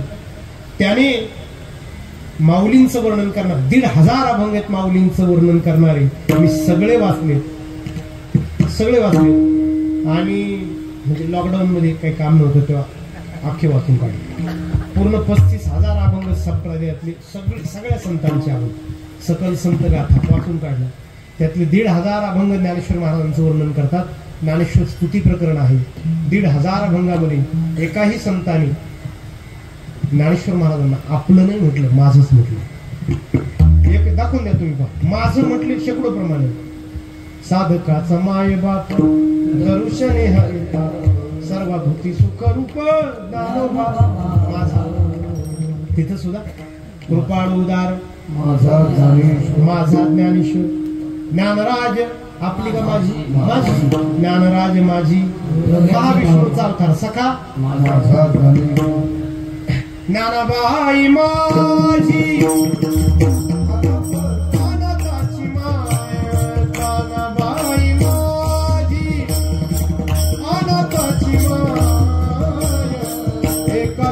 त्याने माऊलींचं वर्णन करणार 1,500 अभंग आहेत माऊलींचं वर्णन करणारे मी सगळे वाचले. सगळे वाचले आणि म्हणजे लॉकडाऊन मध्ये काही काम नव्हतं तेव्हा अख्खे वाचून काढले. पूर्ण 35,000 अभंग संप्रदायातले सगळ्या संतांचे अभंग सकल संत गाथा वाचून काढल्या. त्यातले 1,500 अभंग ज्ञानेश्वर महाराजांचं वर्णन करतात. ज्ञानेश्वर स्तुती प्रकरण आहे. 1,500 अभंगामध्ये एकाही संतांनी ज्ञानेश्वर महाराजांना आपलं नाही म्हटलं, माझंच म्हटलं. एक दाखवून द्या तुम्ही पहा. माझं म्हटले शेकडो प्रमाणे. साधकाचा माय बाप दरुशने हरिता सर्वभूती सुख रूप दानोबा माझा. तिथं सुद्धा कृपाळू उदार माझा ज्ञानेश्वर. ज्ञानराज आपली का माझी माझी ज्ञानराज माझी महाविष्णूचा अवतार सखा ज्ञानाबाई माझी अनाथाची माय. ज्ञानाबाई माझी अनाथाची माय. एका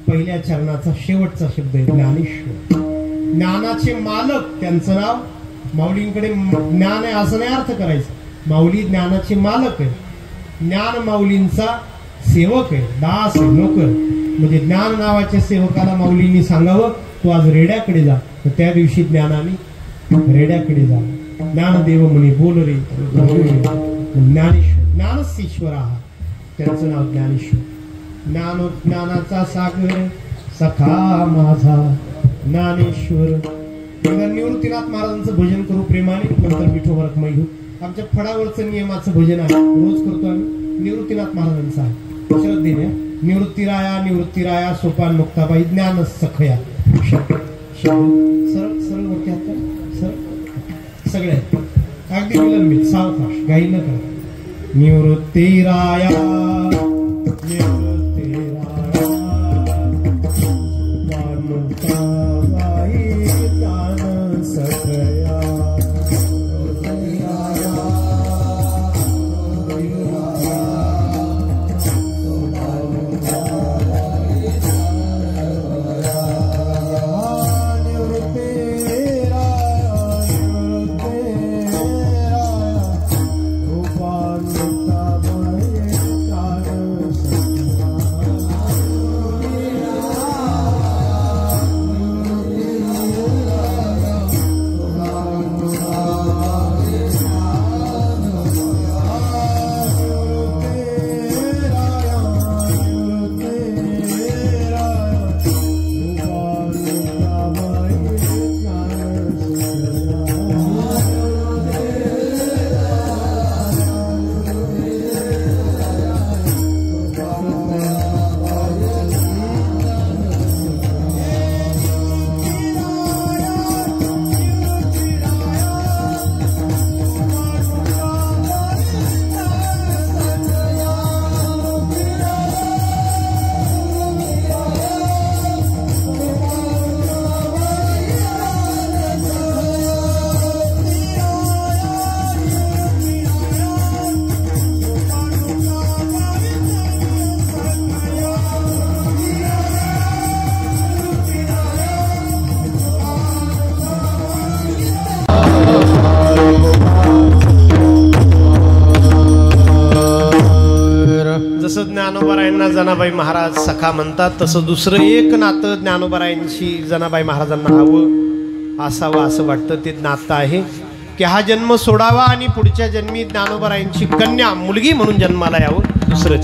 पहिल्या चरणाचा शेवटचा शब्द आहे ज्ञानेश्वर. ज्ञानाचे मालक त्यांचं नाव. माऊलींकडे ज्ञान आहे असं नाही अर्थ करायचं. माऊली ज्ञानाचे मालक आहे. ज्ञान माऊलींचा सेवक आहे, दास आहे, नोकर. म्हणजे ज्ञान नावाच्या सेवकाला माऊलींनी सांगावं तू आज रेड्याकडे जा. तर त्या दिवशी ज्ञानाने रेड्याकडे जा. ज्ञानदेव म्हणे बोल रे ज्ञानेश्वर. ज्ञानच ईश्वर आहात. त्यांचं नाव ज्ञानेश्वर. ज्ञानाचा सागर सखा माझा ज्ञानेश्वर. निवृत्तीनाथ महाराजांचं भजन करू प्रेमाने, नंतर विठोबा रखमाई घेऊ. आमच्या फडावरचं नियमाचं भजन आहे, रोज करतो आम्ही. निवृत्तीनाथ महाराजांचं आहे. श्रद्धेने निवृत्तीराया निवृत्तीराया सोपान मुक्ताबाई ज्ञान सखया. सरळ सरळ वरती हात सरळ सगळे अगदी विलंबित सावकाश गाई न करा. निवृत्तीराया ज्ञानोबारायांना जनाबाई महाराज सखा म्हणतात, तसं दुसरं एक नातं ज्ञानोबारायांशी जनाबाई महाराजांना हवं असावं असं वाटतं. ते नातं आहे की हा जन्म सोडावा आणि पुढच्या जन्मी ज्ञानोबारायांची कन्या मुलगी म्हणून जन्माला यावं. दुसरं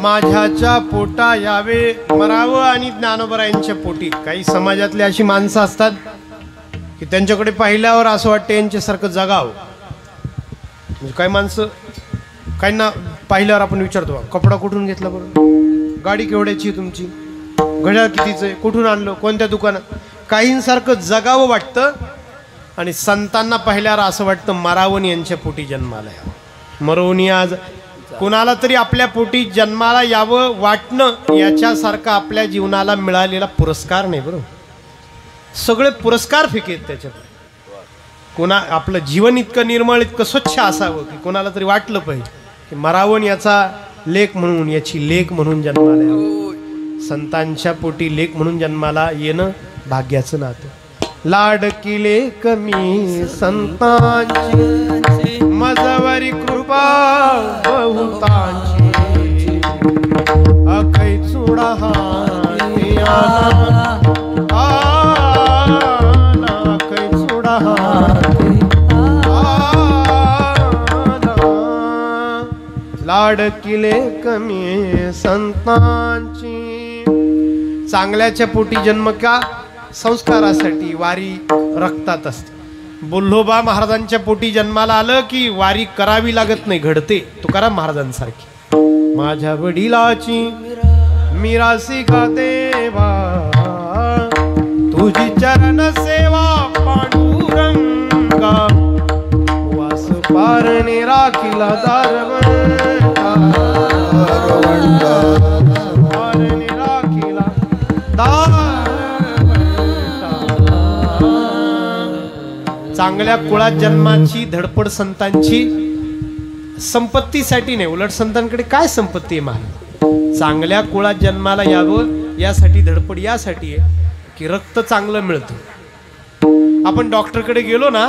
माझ्याच्या पोटा यावे मरावं आणि ज्ञानोबारायांच्या पोटी. काही समाजातली अशी माणसं असतात की त्यांच्याकडे पाहिल्यावर असं वाटतं यांच्यासारखं जगावं. म्हणजे काही माणसं काहींना पाहिल्यावर आपण विचारतो, कपडा कुठून घेतला बरं, गाडी केवढ्याची तुमची, घड्याळ कितीचं आहे, कुठून आणलं, कोणत्या दुकानात. काहींसारखं जगावं वाटतं आणि संतांना पाहिल्यावर असं वाटतं मरावं यांच्या पोटी जन्माला यावं. मरवणी आज कुणाला तरी आपल्या पोटी जन्माला यावं वाटणं याच्यासारखा आपल्या जीवनाला मिळालेला पुरस्कार नाही बरोबर. सगळे पुरस्कार फिकेत त्याच्यात. कोणा आपलं जीवन इतकं निर्मळ इतकं स्वच्छ असावं की कोणाला तरी वाटलं पाहिजे की मरावण याचा लेख म्हणून याची लेख म्हणून जन्माला यावं. संतांच्या पोटी लेख म्हणून जन्माला येणं भाग्याचं नातं. लाडकी लेक मी संतांची मजवरी कृपा बहुतांची अखै चुडा अखै चुडा लाडकी लेक मी संतांची. चांगल्याच्या पोटी जन्म का संस्कारासाठी वारी रक्तात असते. बोल्होबा महाराजांच्या पोटी जन्माला आलं की वारी करावी लागत नाही, घडते. तुकाराम महाराजांसारखी. माझ्या वडिलाची मिरासी का देवा तुझी चरण सेवा पांडुरंगा वास पारणे राखीला दारवंटा पारणे राखीला चांगल्या कुळात जन्माची धडपड संतांची संपत्तीसाठी नाही, उलट संतांकडे काय संपत्ती आहे महाराज? चांगल्या कुळात जन्माला यावं यासाठी धडपड यासाठी आहे की रक्त चांगलं मिळतं. आपण डॉक्टरकडे गेलो ना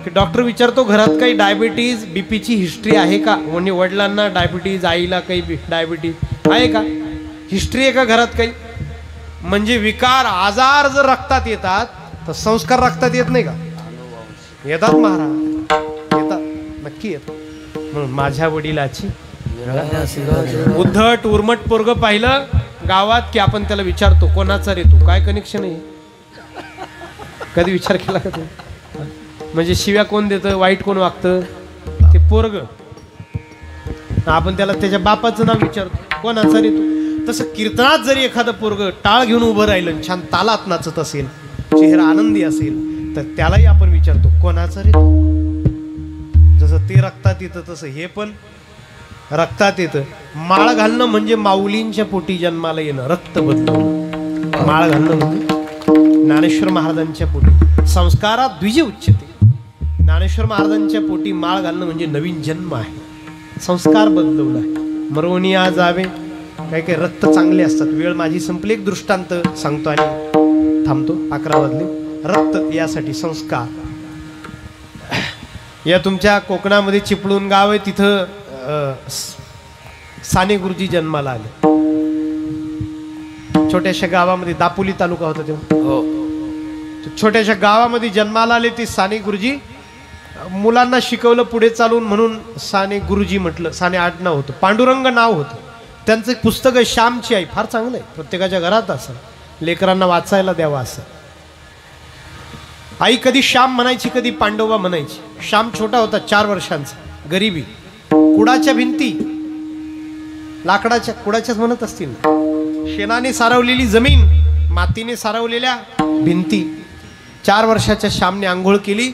की डॉक्टर विचारतो घरात काही डायबिटीज बीपीची हिस्ट्री आहे का, म्हणजे वडिलांना डायबिटीज, आईला काही डायबिटीज आहे का, हिस्ट्री आहे का घरात काही? म्हणजे विकार आजार जर रक्तात येतात तर संस्कार रक्तात येत नाही का? येतात महाराज, येतात, नक्की येतात. म्हणून माझ्या वडिलाची उद्धट उर्मट पोरग पाहिलं गावात की आपण त्याला विचारतो कोणाचा रे तू, काय कनेक्शन आहे? कधी विचार केला का तू? म्हणजे शिव्या कोण देतं, वाईट कोण वागतं? ते पोरग. आपण त्याला त्याच्या बापाचं नाव विचारतो, कोणाचा रे तू? तसं कीर्तनात जरी एखादं पोरग टाळ घेऊन उभं राहिलं, छान तालात नाचत असेल, चेहरा आनंदी असेल, तर त्यालाही आपण विचारतो कोणाचा रे तू? जसं ते रक्तात येतं तसं हे पण रक्तात येतं. माळ घालणं म्हणजे माऊलींच्या पोटी जन्माला येणं, रक्त बदलवणं. माळ घालणं म्हणजे ज्ञानेश्वर महाराजांच्या पोटी संस्कारात द्विज उच्चते. ज्ञानेश्वर महाराजांच्या पोटी माळ घालणं म्हणजे नवीन जन्म आहे, संस्कार बदलवला आहे. मरोनिया जावे, काही काही रक्त चांगले असतात. वेळ माझी संपली, एक दृष्टांत सांगतो आणि थांबतो, 11 वाजले. रक्त यासाठी संस्कार. या तुमच्या कोकणामध्ये चिपळूण गाव आहे, तिथं साने गुरुजी जन्माला आले. छोट्याशा गावामध्ये, दापोली तालुका होता तेव्हा, छोट्याशा गावामध्ये जन्माला आले ते साने गुरुजी. मुलांना शिकवलं पुढे चालून म्हणून साने गुरुजी म्हटलं. साने आडनाव होतं, पांडुरंग नाव होतं. त्यांचं एक पुस्तक आहे श्यामची आई, फार चांगलं आहे, प्रत्येकाच्या घरात असं, लेकरांना वाचायला द्यावा असं. आई कधी श्याम म्हणायची, कधी पांडोबा म्हणायची. श्याम छोटा होता, 4 वर्षांचा, गरिबी, कुडाच्या भिंती, लाकडाच्या कुडाच्याच म्हणत असतील ना, शेणाने सारवलेली जमीन, मातीने सारवलेल्या भिंती. 4 वर्षाच्या श्यामने आंघोळ केली,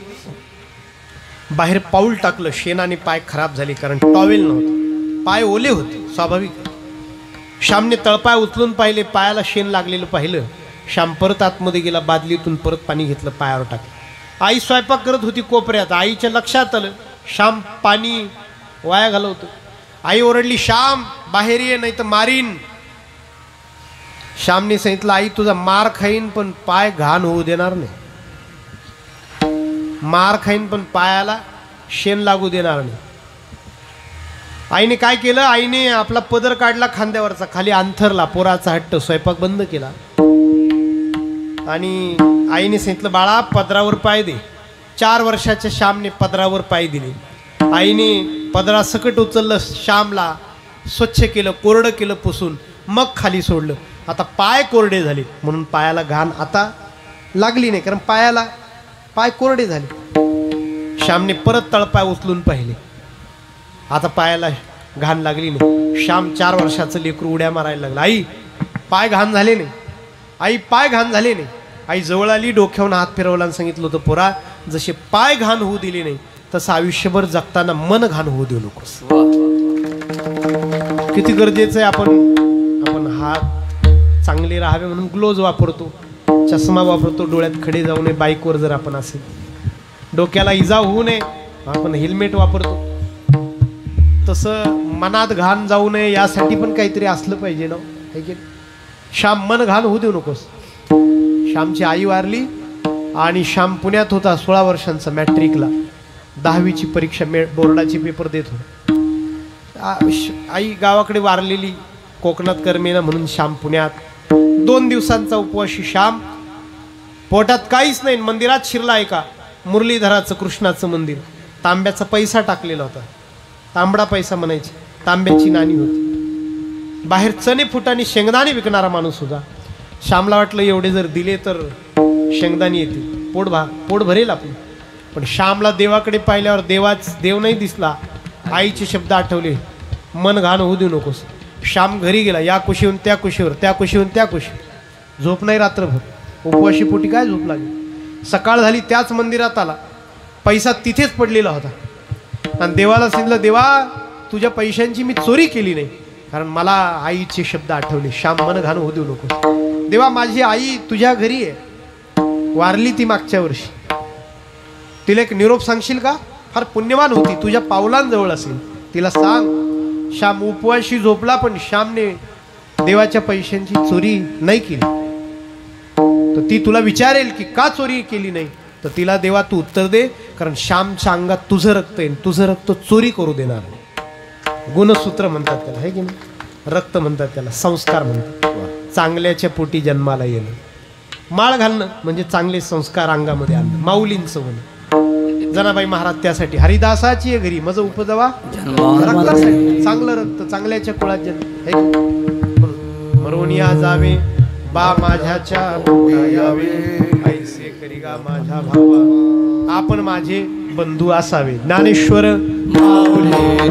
बाहेर पाऊल टाकलं, शेणाने पाय खराब झाले, कारण टॉवेल नव्हतं, पाय ओले होते स्वाभाविक. श्यामने तळपाय उचलून पाहिले, पायाला शेण लागलेलं पाहिलं. श्याम परत आतमध्ये गेला, बादलीतून परत पाणी घेतलं, पायावर टाकलं. आई स्वयंपाक करत होती कोपऱ्यात. आईच्या लक्षात आलं श्याम पाणी वाया घालवतो. आई ओरडली, श्याम बाहेर ये नाही तर मारीन. श्यामने सांगितलं, आई तुझा मार खाईन पण पाय घाण होऊ देणार नाही. मार खाईन पण पायाला शेण लागू देणार नाही. आईने काय केलं, आईने आपला पदर काढला खांद्यावरचा, खाली अंथरला, पोराचा हट्ट, स्वयंपाक बंद केला. आणि आईने सांगितलं, बाळा पदरावर पाय दे. 4 वर्षाच्या श्यामने पदरावर पाय दिले. आईने पदरा सकट उचललं, श्यामला स्वच्छ केलं, कोरडं केलं पुसून, मग खाली सोडलं. आता पाय कोरडे झाले म्हणून पायाला घाण आता लागली नाही, कारण पाय कोरडे झाले. श्यामने परत तळपाय उचलून पाहिले, आता पायाला घाण लागली नाही. श्याम 4 वर्षाचं लेकरू उड्या मारायला लागला, आई पाय घाण झाले नाही, आई पाय घाण झाले नाही. आई जवळ आली, डोक्यावरून हात फिरवला आणि सांगितलं होतं, पोरा जसे पाय घाण होऊ दिले नाही तसं आयुष्यभर जगताना मन घाण होऊ देऊ नकोस. किती गरजेचं आहे. आपण हात चांगले राहावे म्हणून ग्लोव्ज वापरतो, चष्मा वापरतो, डोळ्यात खडे जाऊ नये. बाईकवर जर आपण असेल, डोक्याला इजा होऊ नये, आपण हेल्मेट वापरतो. तसं मनात घाण जाऊ नये यासाठी पण काहीतरी असलं पाहिजे ना. श्याम मन घाण होऊ देऊ नकोस. श्यामची आई वारली आणि श्याम पुण्यात होता, 16 वर्षांचा, मॅट्रिकला 10वीची परीक्षा, बोर्डाची पेपर देत होता. आई गावाकडे वारलेली, कोकणात करमेना म्हणून श्याम पुण्यात. 2 दिवसांचा उपवासी श्याम, पोटात काहीच नाही. मंदिरात शिरला आहे का, मुरलीधराचं कृष्णाचं मंदिर, तांब्याचा पैसा टाकलेला होता, तांबडा पैसा म्हणायची, तांब्याची नाणी होती. बाहेर चणे फुटाने शेंगदाणे विकणारा माणूस होता. श्यामला वाटलं एवढे जर दिले तर शेंगदाणे येतील, पोट भरेल आपण. पण श्यामला देवाकडे पाहिल्यावर देव नाही दिसला. आईचे शब्द आठवले, मन घाण होऊ देऊ नकोस. श्याम घरी गेला, या कुशीहून त्या कुशीवर, त्या कुशीहून त्या कुशीवर, झोप नाही रात्रभर. उपवाशी पोटी काय झोप लागली. सकाळ झाली, त्याच मंदिरात आला, पैसा तिथेच पडलेला होता. आणि देवाला सांगितलं, देवा तुझ्या पैशांची मी चोरी केली नाही, कारण मला आईचे शब्द आठवले, श्याम मन घाण होऊ देऊ नको. देवा माझी आई तुझ्या घरी आहे, वारली ती मागच्या वर्षी, तिला एक निरोप सांगशील का, फार पुण्यवान होती, तुझ्या पावलांजवळ असेल, तिला सांग श्याम उपवाशी झोपला पण श्यामने देवाच्या पैशांची चोरी नाही केली. तर ती तुला विचारेल की का चोरी केली नाही, तर तिला देवा तू उत्तर दे, कारण श्यामच्या अंगात तुझं रक्त आहे, तुझं रक्त चोरी करू देणार नाही. गुणसूत्र म्हणतात त्याला, हे की नाही, रक्त म्हणतात त्याला, संस्कार म्हणतात. चांगल्याच्या पोटी जन्माला येणं, माळ घालणं म्हणजे चांगले संस्कार अंगामध्ये आणणं, माऊलींचं होणं. जनाबाई महाराज त्यासाठी हरिदासाची आहे घरी मज उपजवा रक्तासाठी, चांगलं रक्त, चांगल्याच्या कुळात जन्म. मरून या जावे बा माझ्याच्या यावे, ऐसे करी गा माझ्या भावा, आपण माझे बंधू असावे. ज्ञानेश्वर माऊली